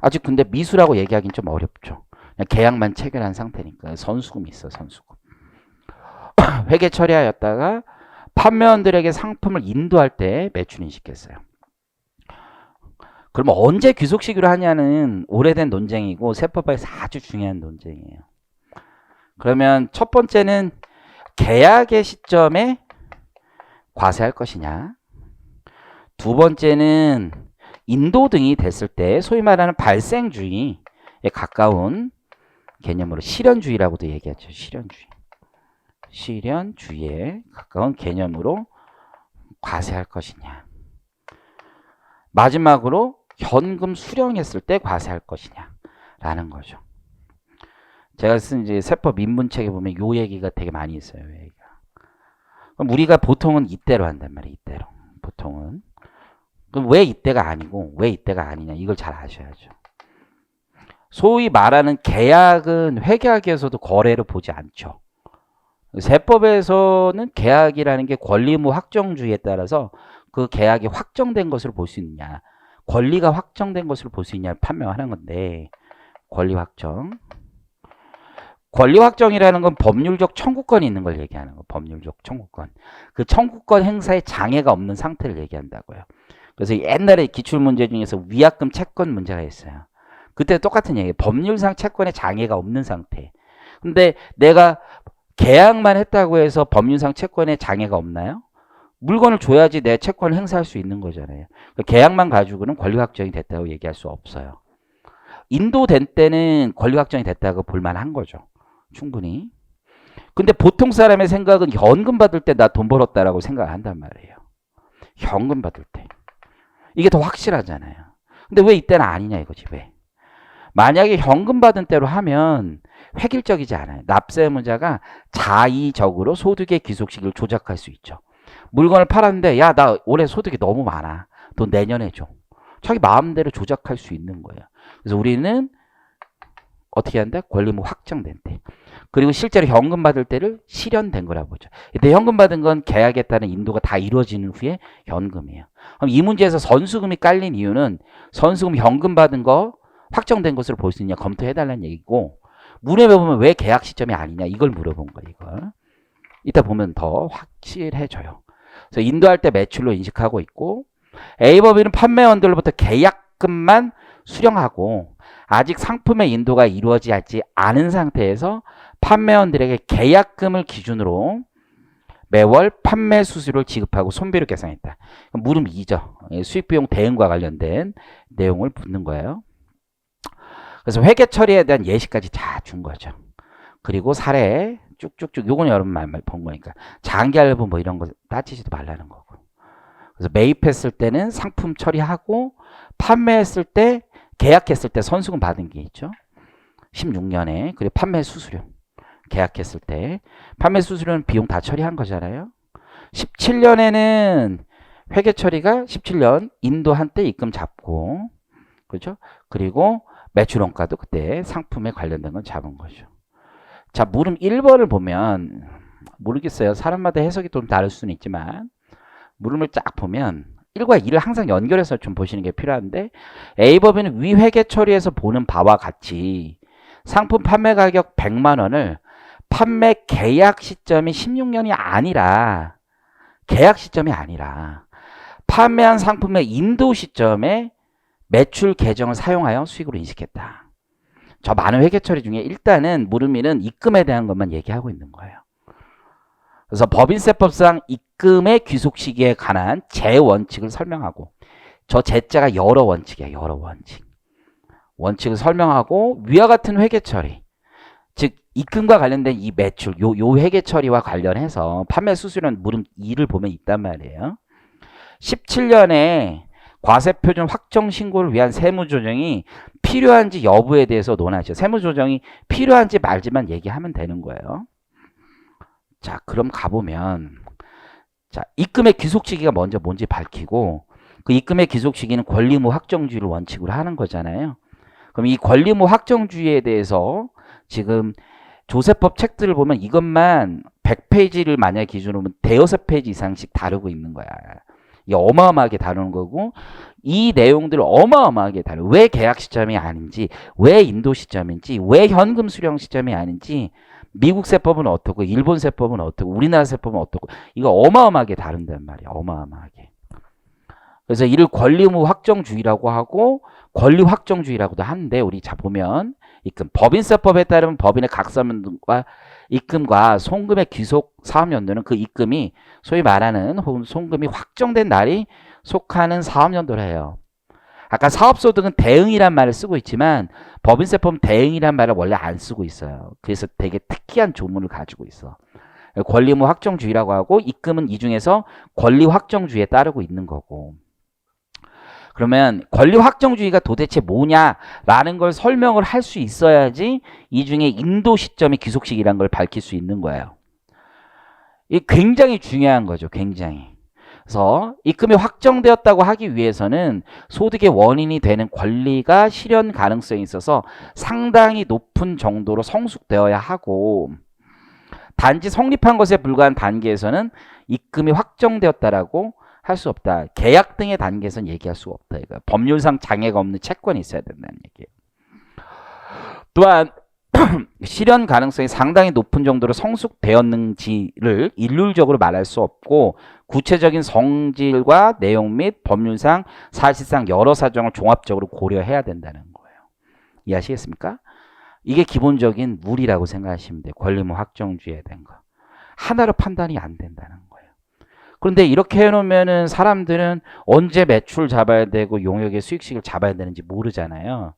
아직 근데 미수라고 얘기하기는 좀 어렵죠. 그냥 계약만 체결한 상태니까 선수금이 있어 선수금. 회계 처리하였다가 판매원들에게 상품을 인도할 때 매출 인식했어요. 그러면 언제 귀속 시기로 하냐는 오래된 논쟁이고 세법에서 아주 중요한 논쟁이에요. 그러면 첫 번째는 계약의 시점에 과세할 것이냐. 두 번째는 인도 등이 됐을 때 소위 말하는 발생주의에 가까운 개념으로 실현주의라고도 얘기하죠. 실현주의. 실현주의에 가까운 개념으로 과세할 것이냐. 마지막으로 현금 수령했을 때 과세할 것이냐라는 거죠. 제가 쓴 이제 세법 입문책에 보면 요 얘기가 되게 많이 있어요. 얘기가. 그럼 우리가 보통은 이때로 한단 말이에요. 이때로. 보통은. 그럼 왜 이때가 아니고 왜 이때가 아니냐 이걸 잘 아셔야죠. 소위 말하는 계약은 회계학에서도 거래로 보지 않죠. 세법에서는 계약이라는 게 권리의무 확정주의에 따라서 그 계약이 확정된 것을 볼 수 있느냐, 권리가 확정된 것을 볼 수 있냐를 판명하는 건데, 권리 확정. 권리 확정이라는 건 법률적 청구권이 있는 걸 얘기하는 거. 법률적 청구권. 그 청구권 행사에 장애가 없는 상태를 얘기한다고요. 그래서 옛날에 기출문제 중에서 위약금 채권 문제가 있어요. 그때 똑같은 얘기예요. 법률상 채권에 장애가 없는 상태. 근데 내가 계약만 했다고 해서 법률상 채권에 장애가 없나요? 물건을 줘야지 내 채권을 행사할 수 있는 거잖아요. 그러니까 계약만 가지고는 권리 확정이 됐다고 얘기할 수 없어요. 인도된 때는 권리 확정이 됐다고 볼만한 거죠. 충분히. 근데 보통 사람의 생각은 현금 받을 때 나 돈 벌었다라고 생각을 한단 말이에요. 현금 받을 때. 이게 더 확실하잖아요. 근데 왜 이때는 아니냐 이거지. 왜? 만약에 현금 받은 때로 하면 획일적이지 않아요. 납세 의무자가 자의적으로 소득의 귀속 시기를 조작할 수 있죠. 물건을 팔았는데 야, 나 올해 소득이 너무 많아. 돈 내년에 줘. 자기 마음대로 조작할 수 있는 거예요. 그래서 우리는 어떻게 한다? 권리의무 확정된 때. 그리고 실제로 현금 받을 때를 실현된 거라고 보죠. 이때 현금 받은 건 계약에 따른 인도가 다 이루어지는 후에 현금이에요. 그럼 이 문제에서 선수금이 깔린 이유는 선수금 현금 받은 거 확정된 것으로 볼 수 있냐 검토해달라는 얘기고, 문에 보면 왜 계약 시점이 아니냐 이걸 물어본 거예요. 이걸 이따 보면 더 확실해져요. 그래서 인도할 때 매출로 인식하고 있고, A법인은 판매원들로부터 계약금만 수령하고 아직 상품의 인도가 이루어지지 않은 상태에서 판매원들에게 계약금을 기준으로 매월 판매 수수료를 지급하고 손배로 계산했다. 물음 2죠. 수익비용 대응과 관련된 내용을 묻는 거예요. 그래서 회계 처리에 대한 예시까지 다 준 거죠. 그리고 사례 쭉쭉쭉, 요건 여러분 말말 본 거니까 장기 할부 뭐 이런 거 따지지도 말라는 거고. 그래서 매입했을 때는 상품 처리하고, 판매했을 때, 계약했을 때 선수금 받은 게 있죠. 16년에. 그리고 판매 수수료. 계약했을 때 판매 수수료는 비용 다 처리한 거잖아요. 17년에는 회계 처리가 17년 인도한 때 입금 잡고, 그렇죠? 그리고 매출 원가도 그때 상품에 관련된 건 잡은 거죠. 자, 물음 1번을 보면 모르겠어요. 사람마다 해석이 좀 다를 수는 있지만 물음을 쫙 보면 1과 2를 항상 연결해서 좀 보시는 게 필요한데, A법인은 위 회계 처리에서 보는 바와 같이 상품 판매 가격 100만 원을 판매 계약 시점이 16년이 아니라, 계약 시점이 아니라 판매한 상품의 인도 시점에 매출 계정을 사용하여 수익으로 인식했다. 저 많은 회계 처리 중에 일단은 물음이는 입금에 대한 것만 얘기하고 있는 거예요. 그래서 법인세법상 입금의 귀속 시기에 관한 제원칙을 설명하고, 저 제자가 여러 원칙이야. 여러 원칙. 원칙을 설명하고, 위와 같은 회계 처리, 즉 입금과 관련된 이 매출, 요 회계 처리와 관련해서 판매 수수료는 물음 2를 보면 있단 말이에요. 17년에 과세표준 확정 신고를 위한 세무조정이 필요한지 여부에 대해서 논하죠. 세무조정이 필요한지 말지만 얘기하면 되는 거예요. 자, 그럼 가보면, 자, 입금의 귀속 시기가 먼저 뭔지 밝히고, 그 입금의 귀속 시기는 권리의무 확정주의를 원칙으로 하는 거잖아요. 그럼 이 권리의무 확정주의에 대해서 지금 조세법 책들을 보면 이것만 100페이지를 만약 기준으로 보면 대여섯 페이지 이상씩 다루고 있는 거야. 이게 어마어마하게 다루는 거고, 이 내용들을 어마어마하게 다루고, 왜 계약 시점이 아닌지, 왜 인도 시점인지, 왜 현금 수령 시점이 아닌지, 미국 세법은 어떻고, 일본 세법은 어떻고, 우리나라 세법은 어떻고, 이거 어마어마하게 다룬단 말이야. 어마어마하게. 그래서 이를 권리의무 확정주의라고 하고 권리 확정주의라고도 하는데, 우리 자 보면 입금 법인세법에 따르면 법인의 각서면과 입금과 송금의 귀속 사업연도는 그 입금이 소위 말하는 혹은 송금이 확정된 날이 속하는 사업연도를 해요. 아까 사업소득은 대응이란 말을 쓰고 있지만 법인세법은 대응이란 말을 원래 안 쓰고 있어요. 그래서 되게 특이한 조문을 가지고 있어. 권리의무 확정주의라고 하고, 입금은 이 중에서 권리 확정주의에 따르고 있는 거고. 그러면 권리 확정주의가 도대체 뭐냐라는 걸 설명을 할 수 있어야지 이 중에 인도 시점이 귀속식이라는 걸 밝힐 수 있는 거예요. 이게 굉장히 중요한 거죠. 굉장히. 그래서 입금이 확정되었다고 하기 위해서는 소득의 원인이 되는 권리가 실현 가능성이 있어서 상당히 높은 정도로 성숙되어야 하고, 단지 성립한 것에 불과한 단계에서는 입금이 확정되었다라고 할 수 없다. 계약 등의 단계에서는 얘기할 수가 없다. 이거 법률상 장애가 없는 채권이 있어야 된다는 얘기예요. 또한 실현 가능성이 상당히 높은 정도로 성숙되었는지를 일률적으로 말할 수 없고, 구체적인 성질과 내용 및 법률상 사실상 여러 사정을 종합적으로 고려해야 된다는 거예요. 이해하시겠습니까? 이게 기본적인 룰이라고 생각하시면 돼요. 권리무 확정주의에 대한 거. 하나로 판단이 안 된다는 거예요. 그런데 이렇게 해놓으면은 사람들은 언제 매출 잡아야 되고 용역의 수익식을 잡아야 되는지 모르잖아요.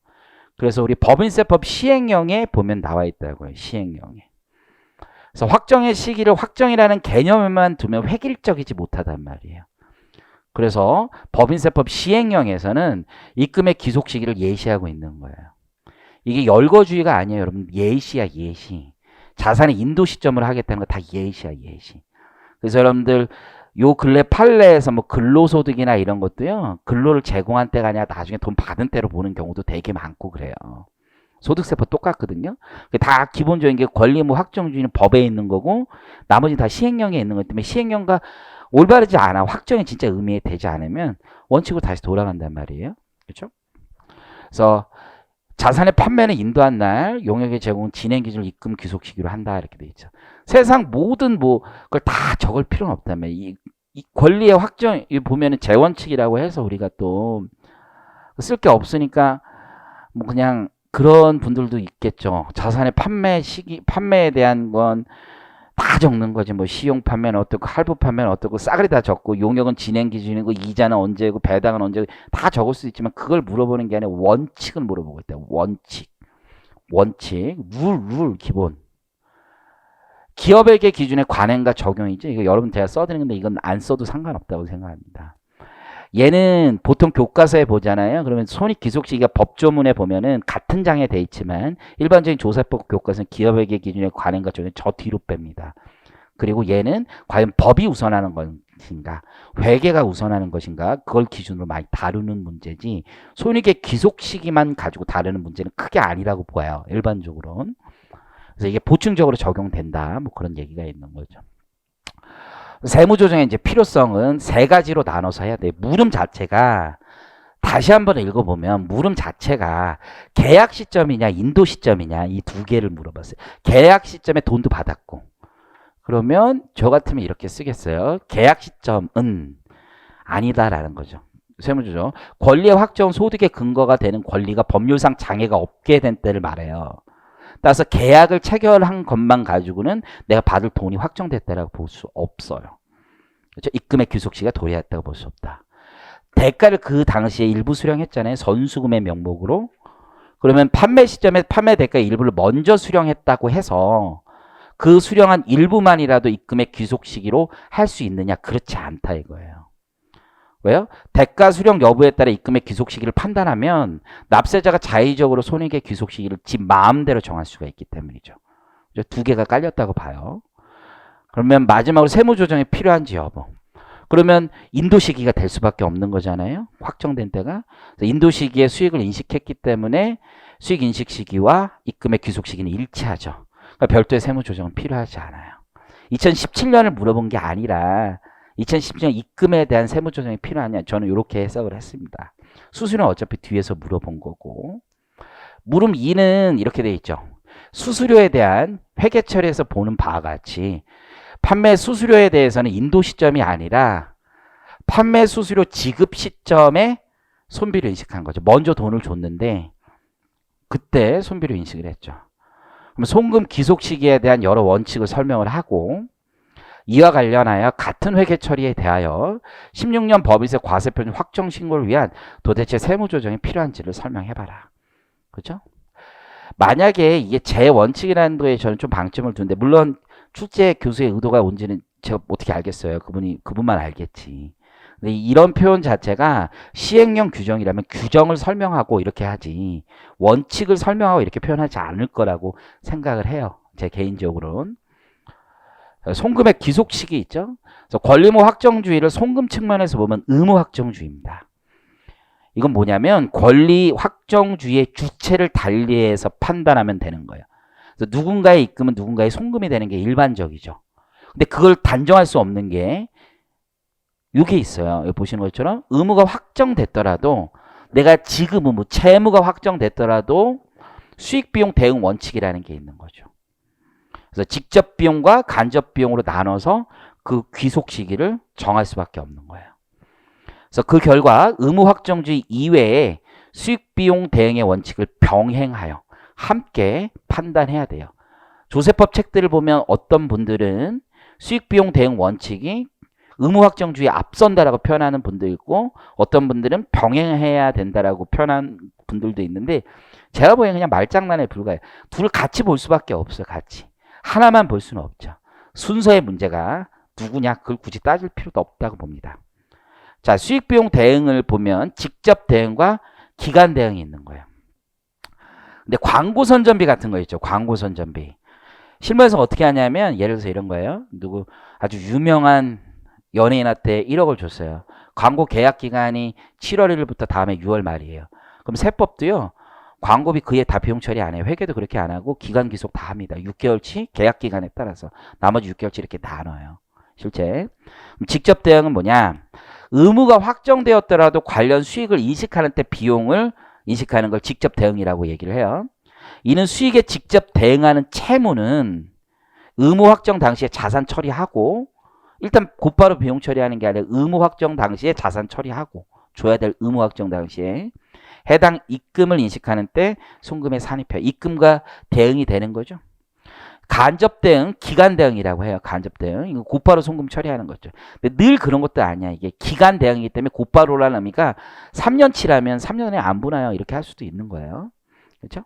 그래서 우리 법인세법 시행령에 보면 나와 있다고요. 시행령에. 그래서 확정의 시기를 확정이라는 개념에만 두면 획일적이지 못하단 말이에요. 그래서 법인세법 시행령에서는 입금의 기속 시기를 예시하고 있는 거예요. 이게 열거주의가 아니에요, 여러분. 예시야, 예시. 자산의 인도 시점을 하겠다는 거 다 예시야, 예시. 그래서 여러분들 요 근래 판례에서 뭐 근로소득이나 이런 것도요, 근로를 제공한 때가 아니라 나중에 돈 받은 때로 보는 경우도 되게 많고 그래요. 소득세법 똑같거든요. 다 기본적인 게 권리무 확정주의는 법에 있는 거고, 나머지는 다 시행령에 있는 거기 때문에 시행령과 올바르지 않아, 확정이 진짜 의미되지 않으면 원칙으로 다시 돌아간단 말이에요. 그렇죠? 그래서 자산의 판매는 인도한 날, 용역의 제공은 진행 기준을 입금 귀속 시기로 한다, 이렇게 돼 있죠. 세상 모든 뭐 그걸 다 적을 필요는 없다며. 이 권리의 확정 보면은 재원칙이라고 해서 우리가 또 쓸 게 없으니까 뭐 그냥 그런 분들도 있겠죠. 자산의 판매 시기, 판매에 대한 건 다 적는 거지. 뭐 시용 판매는 어떻고, 할부 판매는 어떻고, 싸그리 다 적고, 용역은 진행 기준이고, 이자는 언제고, 배당은 언제고, 다 적을 수 있지만 그걸 물어보는 게 아니라 원칙을 물어보고 있다. 원칙, 룰 기본. 기업에게 기준의 관행과 적용이죠. 이거 여러분 제가 써드리는 건데 이건 안 써도 상관없다고 생각합니다. 얘는 보통 교과서에 보잖아요. 그러면 손익 기속 시기가 법조문에 보면은 같은 장에 돼 있지만 일반적인 조사법 교과서는 기업에게 기준의 관행과 적용 저 뒤로 뺍니다. 그리고 얘는 과연 법이 우선하는 것인가, 회계가 우선하는 것인가, 그걸 기준으로 많이 다루는 문제지 손익의 기속 시기만 가지고 다루는 문제는 크게 아니라고 보아요. 일반적으로는. 그래서 이게 보충적으로 적용된다. 뭐 그런 얘기가 있는 거죠. 세무조정의 이제 필요성은 세 가지로 나눠서 해야 돼요. 물음 자체가 다시 한번 읽어보면 물음 자체가 계약 시점이냐 인도 시점이냐 이 두 개를 물어봤어요. 계약 시점에 돈도 받았고, 그러면 저 같으면 이렇게 쓰겠어요. 계약 시점은 아니다라는 거죠. 세무조정 권리의 확정 소득의 근거가 되는 권리가 법률상 장애가 없게 된 때를 말해요. 따라서 계약을 체결한 것만 가지고는 내가 받을 돈이 확정됐다라고 볼 수 없어요. 그렇죠? 입금의 귀속시가 도래했다고 볼 수 없다. 대가를 그 당시에 일부 수령했잖아요. 선수금의 명목으로. 그러면 판매 시점에 판매 대가의 일부를 먼저 수령했다고 해서 그 수령한 일부만이라도 입금의 귀속 시기로 할 수 있느냐? 그렇지 않다 이거예요. 왜요? 대가 수령 여부에 따라 입금의 귀속 시기를 판단하면 납세자가 자의적으로 손익의 귀속 시기를 지 마음대로 정할 수가 있기 때문이죠. 두 개가 깔렸다고 봐요. 그러면 마지막으로 세무조정이 필요한지 여부. 그러면 인도 시기가 될 수밖에 없는 거잖아요. 확정된 때가. 인도 시기에 수익을 인식했기 때문에 수익 인식 시기와 입금의 귀속 시기는 일치하죠. 그러니까 별도의 세무조정은 필요하지 않아요. 2017년을 물어본 게 아니라 2017년 입금에 대한 세무조정이 필요하냐, 저는 이렇게 해석을 했습니다. 수수료는 어차피 뒤에서 물어본 거고, 물음 2는 이렇게 돼 있죠. 수수료에 대한 회계 처리에서 보는 바와 같이 판매 수수료에 대해서는 인도 시점이 아니라 판매 수수료 지급 시점에 손비를 인식한 거죠. 먼저 돈을 줬는데 그때 손비로 인식을 했죠. 그럼 송금 기속 시기에 대한 여러 원칙을 설명을 하고, 이와 관련하여 같은 회계 처리에 대하여 16년 법인세 과세표준 확정 신고를 위한 도대체 세무조정이 필요한지를 설명해봐라. 그렇죠? 만약에 이게 제 원칙이라는 거에 저는 좀 방점을 두는데, 물론 출제 교수의 의도가 뭔지는 제가 어떻게 알겠어요. 그분만 알겠지. 근데 이런 표현 자체가 시행령 규정이라면 규정을 설명하고 이렇게 하지 원칙을 설명하고 이렇게 표현하지 않을 거라고 생각을 해요. 제 개인적으로는. 송금의 기속식이 있죠. 그래서 권리의무 확정주의를 송금 측면에서 보면 의무 확정주의입니다. 이건 뭐냐면 권리 확정주의의 주체를 달리해서 판단하면 되는 거예요. 그래서 누군가의 입금은 누군가의 송금이 되는 게 일반적이죠. 근데 그걸 단정할 수 없는 게 이게 있어요. 여기 보시는 것처럼 의무가 확정됐더라도 내가 지급 의무, 채무가 확정됐더라도 수익 비용 대응 원칙이라는 게 있는 거죠. 그래서 직접 비용과 간접 비용으로 나눠서 그 귀속 시기를 정할 수밖에 없는 거예요. 그래서 그 결과 의무 확정주의 이외에 수익 비용 대응의 원칙을 병행하여 함께 판단해야 돼요. 조세법 책들을 보면 어떤 분들은 수익 비용 대응 원칙이 의무 확정주의에 앞선다라고 표현하는 분도 있고 어떤 분들은 병행해야 된다라고 표현한 분들도 있는데 제가 보기엔 그냥 말장난에 불과해요. 둘을 같이 볼 수밖에 없어요. 같이. 하나만 볼 수는 없죠. 순서의 문제가 누구냐 그걸 굳이 따질 필요도 없다고 봅니다. 자, 수익 비용 대응을 보면 직접 대응과 기간 대응이 있는 거예요. 근데 광고 선전비 같은 거 있죠. 광고 선전비. 실무에서 어떻게 하냐면 예를 들어서 이런 거예요. 누구 아주 유명한 연예인한테 1억을 줬어요. 광고 계약 기간이 7월 1일부터 다음에 6월 말이에요. 그럼 세법도요. 광고비 그에 다 비용 처리 안 해요. 회계도 그렇게 안 하고 기간 기속 다 합니다. 6개월치 계약 기간에 따라서 나머지 6개월치 이렇게 나눠요. 실제. 직접 대응은 뭐냐? 의무가 확정되었더라도 관련 수익을 인식하는 때 비용을 인식하는 걸 직접 대응이라고 얘기를 해요. 이는 수익에 직접 대응하는 채무는 의무 확정 당시에 자산 처리하고 일단 곧바로 비용 처리하는 게 아니라 의무 확정 당시에 자산 처리하고 줘야 될 의무 확정 당시에 해당 입금을 인식하는 때 송금에 산입해요. 입금과 대응이 되는 거죠. 간접 대응, 기간 대응이라고 해요. 간접 대응. 이거 곧바로 송금 처리하는 거죠. 근데 늘 그런 것도 아니야. 이게 기간 대응이기 때문에 곧바로라는 의미가 3년치라면 3년에 안 보나요? 이렇게 할 수도 있는 거예요. 그렇죠?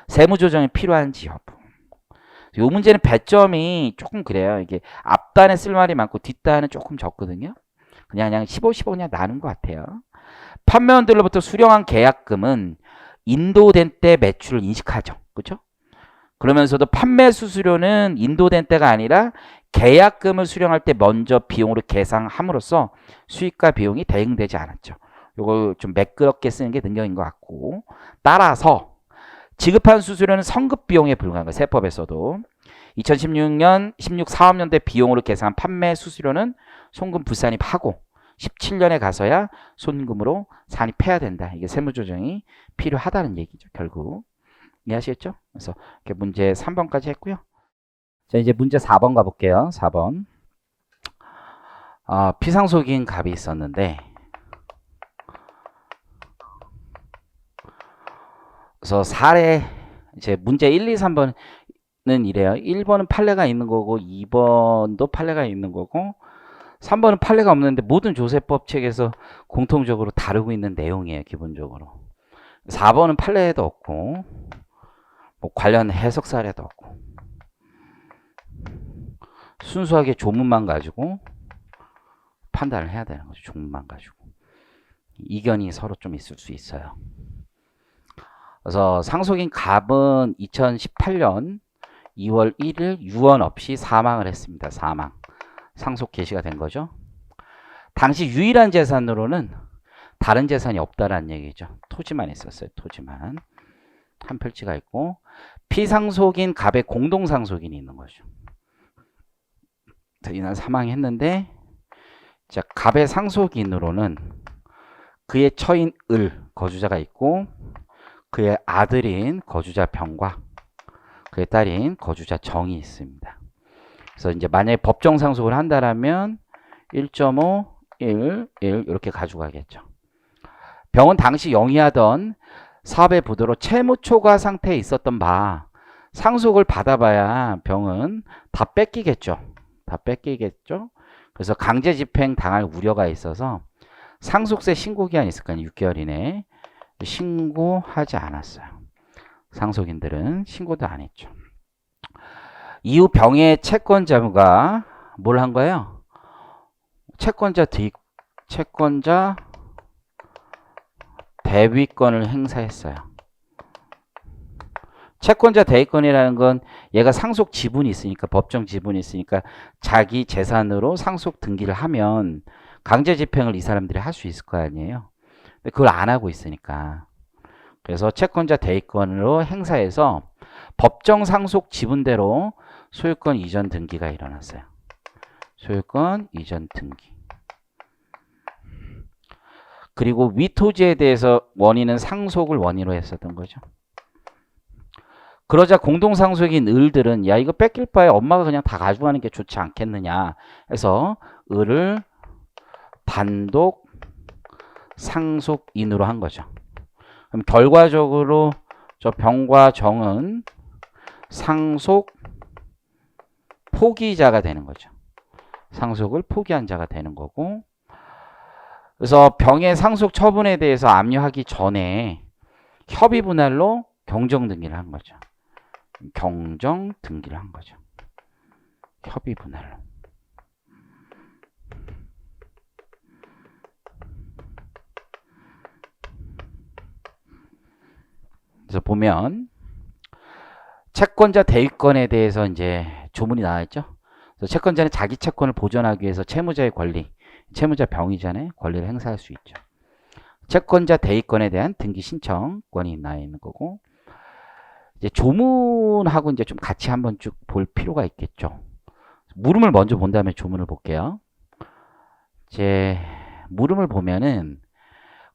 세무 조정이 필요한지 여부. 이 문제는 배점이 조금 그래요. 이게 앞단에 쓸 말이 많고 뒷단은 조금 적거든요. 그냥 15, 15 그냥 나눈 것 같아요. 판매원들로부터 수령한 계약금은 인도된 때 매출을 인식하죠. 그렇죠? 그러면서도 판매 수수료는 인도된 때가 아니라 계약금을 수령할 때 먼저 비용으로 계상함으로써 수익과 비용이 대응되지 않았죠. 이거 좀 매끄럽게 쓰는 게 능력인 것 같고 따라서 지급한 수수료는 성급 비용에 불과한 거예요. 세법에서도. 2016년 16 사업년대 비용으로 계산한 판매 수수료는 송금 불산입하고 17년에 가서야 손금으로 산입해야 된다. 이게 세무조정이 필요하다는 얘기죠. 결국. 이해하시겠죠? 그래서 이렇게 문제 3번까지 했고요. 자, 이제 문제 4번 가볼게요. 4번. 피상속인 값이 있었는데 그래서 사례 이제 문제 1, 2, 3번은 이래요. 1번은 판례가 있는 거고 2번도 판례가 있는 거고 3번은 판례가 없는데 모든 조세법 책에서 공통적으로 다루고 있는 내용이에요. 기본적으로. 4번은 판례도 없고 뭐 관련 해석 사례도 없고 순수하게 조문만 가지고 판단을 해야 되는 거죠. 조문만 가지고. 이견이 서로 좀 있을 수 있어요. 그래서 상속인 갑은 2018년 2월 1일 유언 없이 사망을 했습니다. 사망. 상속 개시가 된 거죠. 당시 유일한 재산으로는 다른 재산이 없다라는 얘기죠. 토지만 있었어요. 토지만. 한 필지가 있고 피상속인 갑의 공동상속인이 있는 거죠. 이날 사망했는데 자, 갑의 상속인으로는 그의 처인 을 거주자가 있고 그의 아들인 거주자 병과 그의 딸인 거주자 정이 있습니다. 그래서 이제 만약에 법정 상속을 한다라면 1.5, 1 이렇게 가져가겠죠. 병은 당시 영위하던 사업의 부도로 채무 초과 상태에 있었던 바 상속을 받아봐야 병은 다 뺏기겠죠. 다 뺏기겠죠. 그래서 강제 집행 당할 우려가 있어서 상속세 신고 기한이 있을 거 아니에요. 6개월 이내에. 신고하지 않았어요. 상속인들은 신고도 안 했죠. 이후 병의 채권 자무가 뭘 한 거예요? 채권자 대위권을 행사했어요. 채권자 대위권이라는 건 얘가 상속 지분이 있으니까, 법정 지분이 있으니까 자기 재산으로 상속 등기를 하면 강제 집행을 이 사람들이 할 수 있을 거 아니에요. 근데 그걸 안 하고 있으니까. 그래서 채권자 대위권으로 행사해서 법정 상속 지분대로 소유권 이전 등기가 일어났어요. 소유권 이전 등기. 그리고 위 토지에 대해서 원인은 상속을 원인으로 했었던 거죠. 그러자 공동상속인 을들은 야 이거 뺏길 바에 엄마가 그냥 다 가져가는 게 좋지 않겠느냐 해서 을을 단독 상속인으로 한 거죠. 그럼 결과적으로 저 병과 정은 상속 포기자가 되는 거죠. 상속을 포기한 자가 되는 거고, 그래서 병의 상속 처분에 대해서 압류하기 전에 협의 분할로 경정 등기를 한 거죠. 경정 등기를 한 거죠. 협의 분할로. 그래서 보면 채권자 대위권에 대해서 이제 조문이 나와 있죠. 그래서 채권자는 자기 채권을 보존하기 위해서 채무자의 권리, 채무자 병이잖아요. 권리를 행사할 수 있죠. 채권자 대위권에 대한 등기 신청권이 나와 있는 거고, 이제 조문하고 이제 좀 같이 한번 쭉 볼 필요가 있겠죠. 물음을 먼저 본 다음에 조문을 볼게요. 이제 물음을 보면은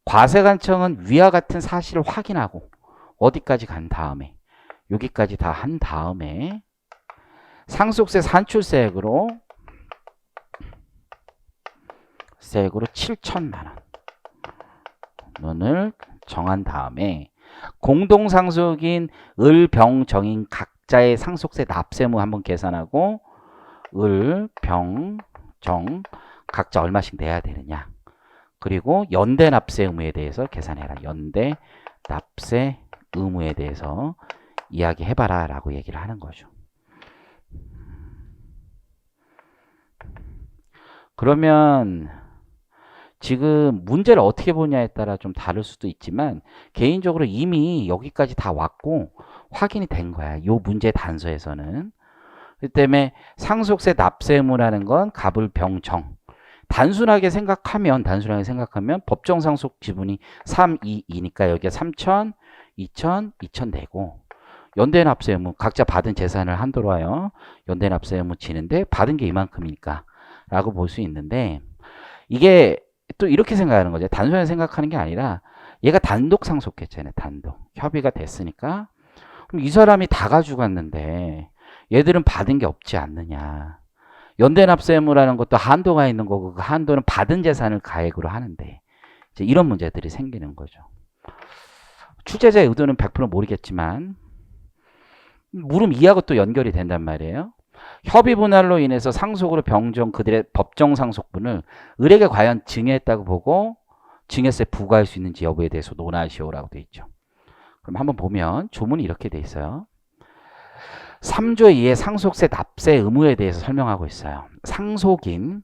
과세관청은 위와 같은 사실을 확인하고 어디까지 간 다음에 여기까지 다 한 다음에 상속세 산출세액으로 7천만 원을 정한 다음에 공동상속인 을, 병, 정인 각자의 상속세 납세무 한번 계산하고 을, 병, 정 각자 얼마씩 내야 되느냐, 그리고 연대 납세 의무에 대해서 계산해라. 연대 납세 의무에 대해서 이야기해봐라 라고 얘기를 하는 거죠. 그러면 지금 문제를 어떻게 보냐에 따라 좀 다를 수도 있지만 개인적으로 이미 여기까지 다 왔고 확인이 된 거야. 이 문제 단서에서는. 그렇기 때문에 상속세 납세 의무라는 건 갑을, 병, 정. 단순하게 생각하면 법정 상속 지분이 3, 2, 2니까 여기에 3천, 2천, 2천 내고 연대 납세 의무 각자 받은 재산을 한도로 하여 연대 납세 의무 지는데 받은 게 이만큼이니까 라고 볼 수 있는데, 이게 또 이렇게 생각하는 거죠. 단순하게 생각하는 게 아니라 얘가 단독 상속했잖아요. 단독. 협의가 됐으니까. 그럼 이 사람이 다 가지고 갔는데 얘들은 받은 게 없지 않느냐. 연대납세 의무라는 것도 한도가 있는 거고 그 한도는 받은 재산을 가액으로 하는데 이제 이런 문제들이 생기는 거죠. 출제자의 의도는 100% 모르겠지만 물음 2하고 또 연결이 된단 말이에요. 협의 분할로 인해서 상속으로 병정 그들의 법정 상속분을 을에게 과연 증여했다고 보고 증여세 부과할 수 있는지 여부에 대해서 논하시오라고 돼 있죠. 그럼 한번 보면 조문이 이렇게 돼 있어요. 3조 2의 상속세 납세 의무에 대해서 설명하고 있어요. 상속인.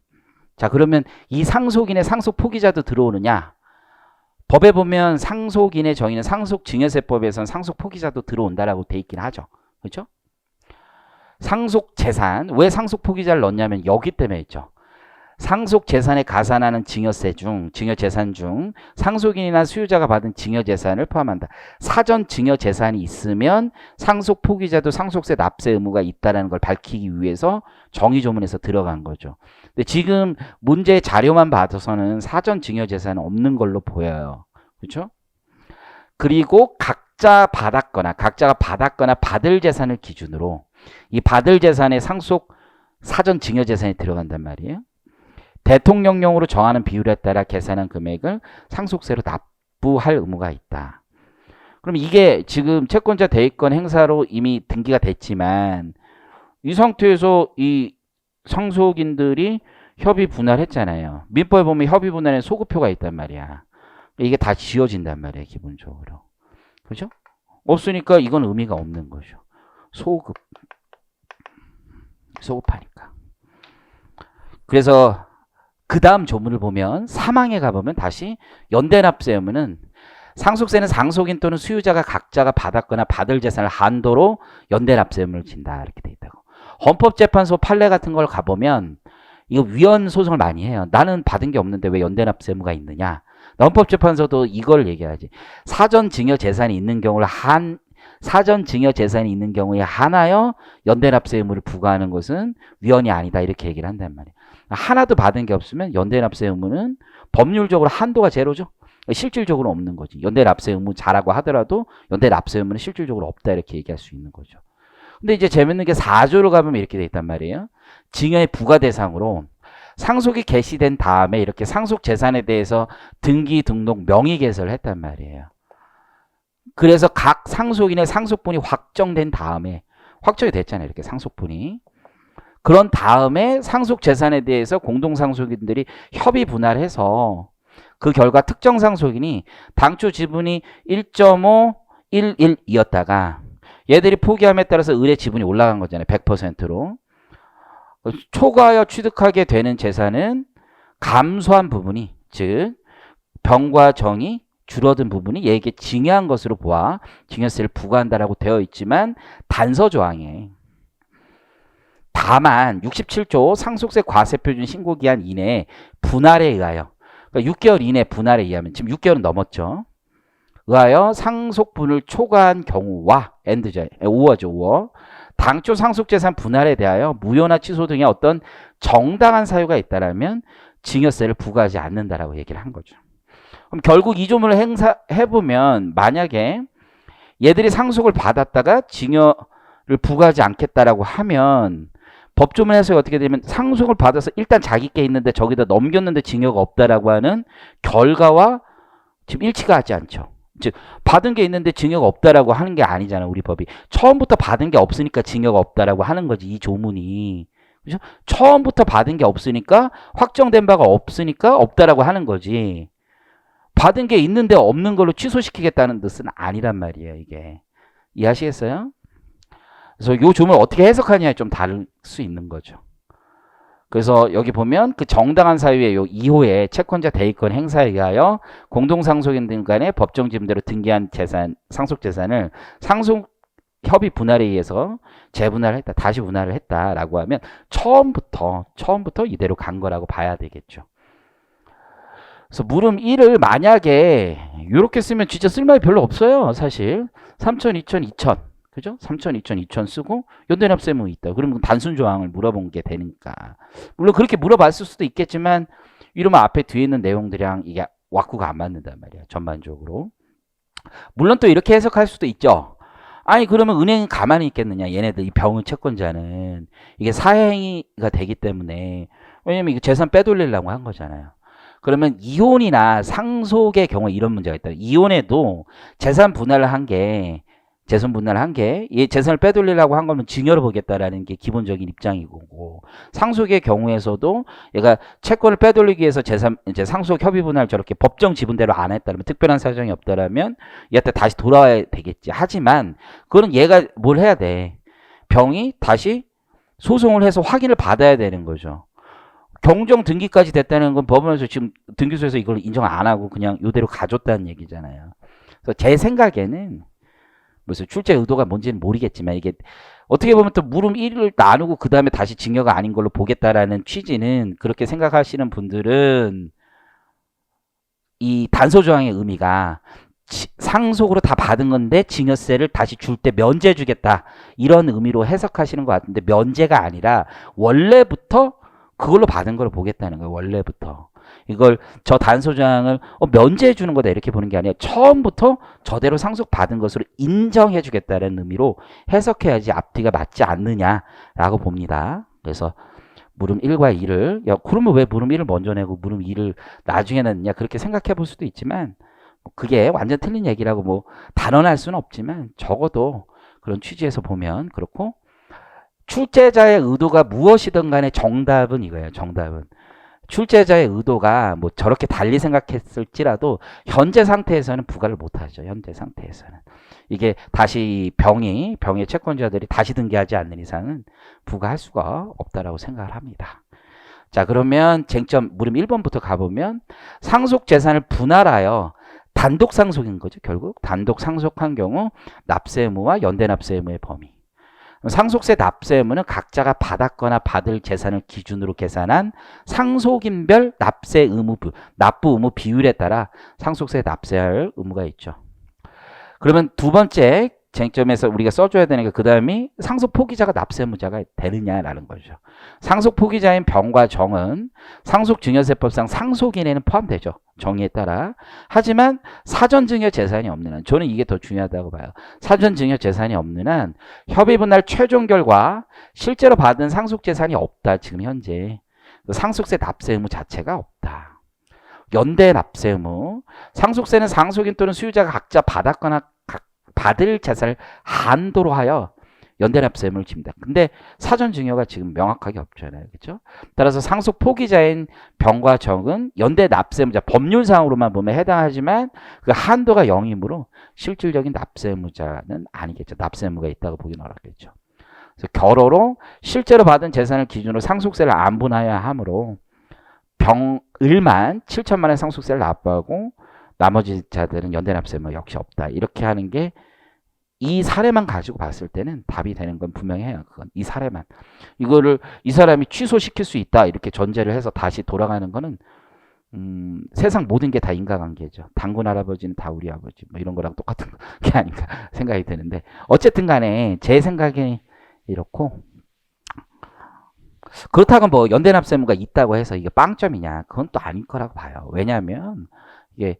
자, 그러면 이 상속인의 상속 포기자도 들어오느냐? 법에 보면 상속인의 정의는 상속증여세법에서는 상속 포기자도 들어온다라고 돼 있긴 하죠. 그렇죠? 상속 재산, 왜 상속 포기자를 넣냐면 여기 때문에 있죠. 상속 재산에 가산하는 증여세 중, 증여 재산 중 상속인이나 수유자가 받은 증여 재산을 포함한다. 사전 증여 재산이 있으면 상속 포기자도 상속세 납세 의무가 있다는 걸 밝히기 위해서 정의 조문에서 들어간 거죠. 근데 지금 문제 자료만 받아서는 사전 증여 재산은 없는 걸로 보여요. 그렇죠? 그리고 각자가 받았거나 받을 재산을 기준으로 이 받을 재산의 상속 사전 증여 재산이 들어간단 말이에요. 대통령령으로 정하는 비율에 따라 계산한 금액을 상속세로 납부할 의무가 있다. 그럼 이게 지금 채권자 대위권 행사로 이미 등기가 됐지만 이 상태에서 이 상속인들이 협의 분할했잖아요. 민법에 보면 협의 분할에 소급표가 있단 말이야. 이게 다 지워진단 말이에요. 기본적으로. 그죠? 없으니까 이건 의미가 없는 거죠. 소급하니까. 그래서 그 다음 조문을 보면 사망에 가보면 다시 연대납세 의무는 상속세는 상속인 또는 수유자가 각자가 받았거나 받을 재산을 한도로 연대납세 의무를 진다 이렇게 돼 있다고. 헌법재판소 판례 같은 걸 가보면 이거 위헌 소송을 많이 해요. 나는 받은 게 없는데 왜 연대납세 의무가 있느냐. 헌법재판소도 이걸 얘기하지. 사전 증여 재산이 있는 경우를 사전 증여 재산이 있는 경우에 한하여 연대납세 의무를 부과하는 것은 위헌이 아니다 이렇게 얘기를 한단 말이에요. 하나도 받은 게 없으면 연대납세 의무는 법률적으로 한도가 제로죠. 실질적으로 없는 거지. 연대납세 의무 자라고 하더라도 연대납세 의무는 실질적으로 없다 이렇게 얘기할 수 있는 거죠. 근데 이제 재밌는 게 4조로 가보면 이렇게 돼 있단 말이에요. 증여의 부과 대상으로 상속이 개시된 다음에 이렇게 상속 재산에 대해서 등기 등록 명의 개설을 했단 말이에요. 그래서 각 상속인의 상속분이 확정된 다음에 확정이 됐잖아요. 이렇게 상속분이. 그런 다음에 상속 재산에 대해서 공동상속인들이 협의 분할해서 그 결과 특정 상속인이 당초 지분이 1.5, 112였다가 얘들이 포기함에 따라서 을의 지분이 올라간 거잖아요. 100%로. 초과하여 취득하게 되는 재산은 감소한 부분이, 즉 병과 정이 줄어든 부분이 얘에게 증여한 것으로 보아 증여세를 부과한다라고 되어 있지만 단서 조항에 다만 67조 상속세 과세표준 신고기한 이내에 분할에 의하여, 그러니까 6개월 이내 분할에 의하면 지금 6개월은 넘었죠. 의하여 상속분을 초과한 경우와 엔드죠. 5어죠. 5어. 당초 상속재산 분할에 대하여 무효나 취소 등의 어떤 정당한 사유가 있다라면 증여세를 부과하지 않는다라고 얘기를 한 거죠. 그럼 결국 이 조문을 행사해보면 만약에 얘들이 상속을 받았다가 증여를 부과하지 않겠다라고 하면 법조문 해석이 어떻게 되면 상속을 받아서 일단 자기께 있는데 저기다 넘겼는데 증여가 없다라고 하는 결과와 지금 일치가 하지 않죠. 즉 받은 게 있는데 증여가 없다라고 하는 게 아니잖아요. 우리 법이. 처음부터 받은 게 없으니까 증여가 없다라고 하는 거지. 이 조문이. 그죠? 처음부터 받은 게 없으니까 확정된 바가 없으니까 없다라고 하는 거지. 받은 게 있는데 없는 걸로 취소시키겠다는 뜻은 아니란 말이에요. 이게. 이해하시겠어요? 그래서 이 조문을 어떻게 해석하냐에 좀 다를 수 있는 거죠. 그래서 여기 보면 그 정당한 사유의 요 2호의 채권자 대의권 행사에 의하여 공동상속인 간의 법정 지분대로 등기한 재산, 상속재산을 상속 협의 분할에 의해서 재분할을 했다, 다시 분할을 했다라고 하면 처음부터 이대로 간 거라고 봐야 되겠죠. 그래서 물음 1을 만약에 이렇게 쓰면 진짜 쓸말이 별로 없어요. 사실 3천, 2천, 2천. 그죠? 3천, 2천, 2천 쓰고 연대납세 의무 있다. 그러면 단순 조항을 물어본 게 되니까. 물론 그렇게 물어봤을 수도 있겠지만 이러면 앞에 뒤에 있는 내용들이랑 이게 왁구가 안 맞는단 말이야. 전반적으로. 물론 또 이렇게 해석할 수도 있죠. 아니 그러면 은행은 가만히 있겠느냐. 얘네들 이 병의 채권자는 이게 사행위가 되기 때문에 왜냐면 이거 재산 빼돌리려고 한 거잖아요. 그러면 이혼이나 상속의 경우에 이런 문제가 있다. 이혼에도 재산 분할을 한 게 재산 분할을 한 게 재산을 빼돌리려고 한 거면 증여로 보겠다라는 게 기본적인 입장이고 상속의 경우에서도 얘가 채권을 빼돌리기 위해서 재산 이제 상속 협의 분할 저렇게 법정 지분대로 안 했다면 특별한 사정이 없다라면 얘한테 다시 돌아와야 되겠지. 하지만 그거는 얘가 뭘 해야 돼? 병이 다시 소송을 해서 확인을 받아야 되는 거죠. 경정 등기까지 됐다는 건 법원에서 지금 등기소에서 이걸 인정 안 하고 그냥 이대로 가줬다는 얘기잖아요. 그래서 제 생각에는 무슨 출제 의도가 뭔지는 모르겠지만 이게 어떻게 보면 또 물음 1을 나누고 그 다음에 다시 증여가 아닌 걸로 보겠다라는 취지는 그렇게 생각하시는 분들은 이 단서 조항의 의미가 상속으로 다 받은 건데 증여세를 다시 줄 때 면제 주겠다 이런 의미로 해석하시는 것 같은데 면제가 아니라 원래부터 그걸로 받은 걸 보겠다는 거예요. 원래부터. 이걸 저 단소장을 면제해 주는 거다 이렇게 보는 게 아니라 처음부터 저대로 상속받은 것으로 인정해 주겠다는 의미로 해석해야지 앞뒤가 맞지 않느냐라고 봅니다. 그래서 물음 1과 2를 그러면 왜 물음 1을 먼저 내고 물음 2를 나중에 냈냐 그렇게 생각해 볼 수도 있지만 그게 완전 틀린 얘기라고 뭐 단언할 수는 없지만 적어도 그런 취지에서 보면 그렇고 출제자의 의도가 무엇이든 간에 정답은 이거예요. 정답은. 출제자의 의도가 뭐 저렇게 달리 생각했을지라도 현재 상태에서는 부과를 못하죠. 현재 상태에서는. 이게 다시 병의 채권자들이 다시 등기하지 않는 이상은 부과할 수가 없다라고 생각을 합니다. 자, 그러면 쟁점 물음 1번부터 가보면 상속 재산을 분할하여 단독 상속인 거죠. 결국 단독 상속한 경우 납세 의무와 연대 납세 의무의 범위. 상속세 납세 의무는 각자가 받았거나 받을 재산을 기준으로 계산한 상속인별 납세 의무 납부 의무 비율에 따라 상속세 납세할 의무가 있죠. 그러면 두 번째 쟁점에서 우리가 써줘야 되는 게 그 다음이 상속 포기자가 납세 의무자가 되느냐라는 거죠. 상속 포기자인 병과 정은 상속증여세법상 상속인에는 포함되죠. 정의에 따라. 하지만 사전증여 재산이 없는 한, 저는 이게 더 중요하다고 봐요. 사전증여 재산이 없는 한 협의분할 최종 결과 실제로 받은 상속 재산이 없다. 지금 현재 상속세 납세 의무 자체가 없다. 연대 납세 의무, 상속세는 상속인 또는 수유자가 각자 받았거나 받을 재산을 한도로 하여 연대 납세 의무를 집니다. 근데 사전 증여가 지금 명확하게 없잖아요. 그렇죠? 따라서 상속 포기자인 병과 정은 연대 납세 의무자, 법률상으로만 보면 해당하지만 그 한도가 0이므로 실질적인 납세 의무자는 아니겠죠. 납세 의무가 있다고 보기는 어렵겠죠. 그래서 결어로 실제로 받은 재산을 기준으로 상속세를 안 분하여야 하므로 병을만 7천만 원의 상속세를 납부하고 나머지 자들은 연대 납세 의무 역시 없다. 이렇게 하는 게 이 사례만 가지고 봤을 때는 답이 되는 건 분명해요. 그건 이 사례만. 이거를 이 사람이 취소시킬 수 있다. 이렇게 전제를 해서 다시 돌아가는 거는 세상 모든 게 다 인과관계죠. 당군 할아버지는 다 우리 아버지. 뭐 이런 거랑 똑같은 게 아닌가 생각이 드는데 어쨌든 간에 제 생각이 이렇고 그렇다고 뭐 연대 납세 의무가 있다고 해서 이게 빵점이냐? 그건 또 아닐 거라고 봐요. 왜냐하면 이게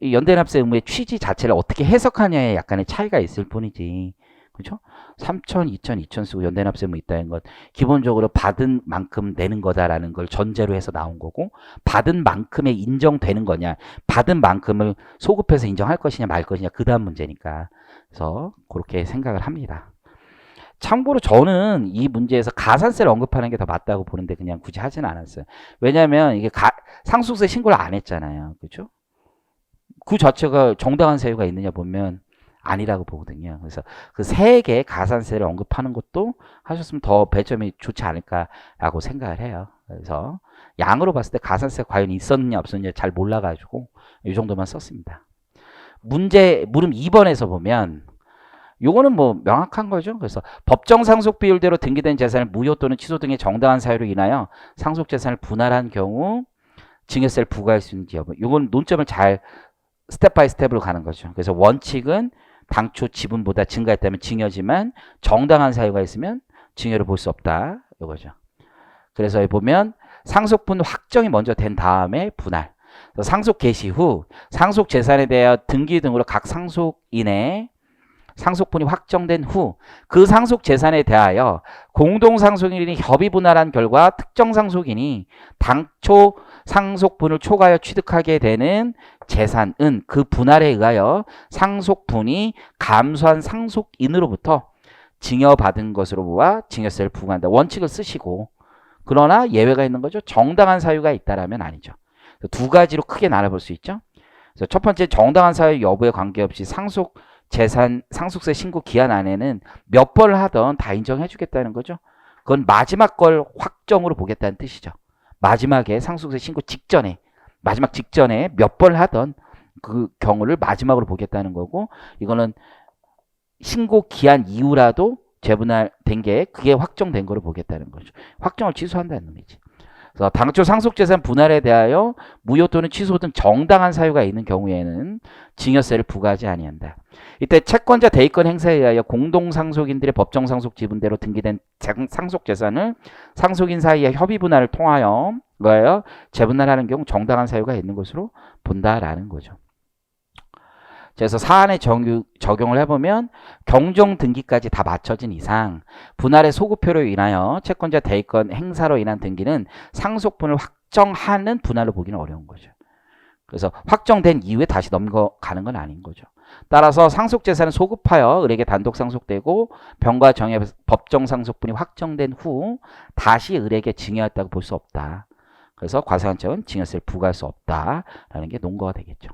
이 연대 납세 의무의 취지 자체를 어떻게 해석하냐에 약간의 차이가 있을 뿐이지. 그렇죠? 3천, 2천, 2천 쓰고 연대 납세 의무 있다는 건 기본적으로 받은 만큼 내는 거다라는 걸 전제로 해서 나온 거고 받은 만큼에 인정되는 거냐, 받은 만큼을 소급해서 인정할 것이냐 말 것이냐 그 다음 문제니까. 그래서 그렇게 생각을 합니다. 참고로 저는 이 문제에서 가산세를 언급하는 게 더 맞다고 보는데 그냥 굳이 하지는 않았어요. 왜냐하면 이게 상속세 신고를 안 했잖아요. 그렇죠? 그 자체가 정당한 사유가 있느냐 보면 아니라고 보거든요. 그래서 그 세 개의 가산세를 언급하는 것도 하셨으면 더 배점이 좋지 않을까라고 생각을 해요. 그래서 양으로 봤을 때 가산세가 과연 있었느냐 없었느냐 잘 몰라가지고 이 정도만 썼습니다. 문제 물음 2번에서 보면 요거는 뭐 명확한 거죠. 그래서 법정 상속 비율대로 등기된 재산을 무효 또는 취소 등의 정당한 사유로 인하여 상속 재산을 분할한 경우 증여세를 부과할 수 있는지 여부. 요건 논점을 잘 스텝 바이 스텝으로 가는 거죠. 그래서 원칙은 당초 지분보다 증가했다면 증여지만 정당한 사유가 있으면 증여를 볼 수 없다. 이거죠. 그래서 여기 보면 상속분 확정이 먼저 된 다음에 분할. 상속 개시 후 상속 재산에 대하여 등기 등으로 각 상속인의 상속분이 확정된 후 그 상속 재산에 대하여 공동 상속인이 협의 분할한 결과 특정 상속인이 당초 상속분을 초과하여 취득하게 되는 재산은 그 분할에 의하여 상속분이 감소한 상속인으로부터 증여받은 것으로 보아 증여세를 부과한다. 원칙을 쓰시고 그러나 예외가 있는 거죠. 정당한 사유가 있다라면 아니죠. 두 가지로 크게 나눠볼 수 있죠. 그래서 첫 번째 정당한 사유 여부에 관계없이 상속 재산 상속세 신고 기한 안에는 몇 번을 하던 다 인정해 주겠다는 거죠. 그건 마지막 걸 확정으로 보겠다는 뜻이죠. 마지막에 상속세 신고 직전에 마지막 직전에 몇 번을 하던 그 경우를 마지막으로 보겠다는 거고 이거는 신고 기한 이후라도 재분할된 게 그게 확정된 거로 보겠다는 거죠. 확정을 취소한다는 의미지. 그래서 당초 상속재산 분할에 대하여 무효 또는 취소 등 정당한 사유가 있는 경우에는 증여세를 부과하지 아니한다. 이때 채권자 대의권 행사에 의하여 공동상속인들의 법정상속 지분대로 등기된 상속재산을 상속인 사이의 협의 분할을 통하여 재분할하는 경우 정당한 사유가 있는 것으로 본다라는 거죠. 그래서 사안에 적용을 해보면 경정 등기까지 다 맞춰진 이상 분할의 소급표로 인하여 채권자 대의권 행사로 인한 등기는 상속분을 확정하는 분할로 보기는 어려운 거죠. 그래서 확정된 이후에 다시 넘어가는 건 아닌 거죠. 따라서 상속재산은 소급하여 을에게 단독 상속되고 병과 정의 법정 상속분이 확정된 후 다시 을에게 증여했다고 볼 수 없다. 그래서 과세관청은 증여세를 부과할 수 없다라는 게 논거가 되겠죠.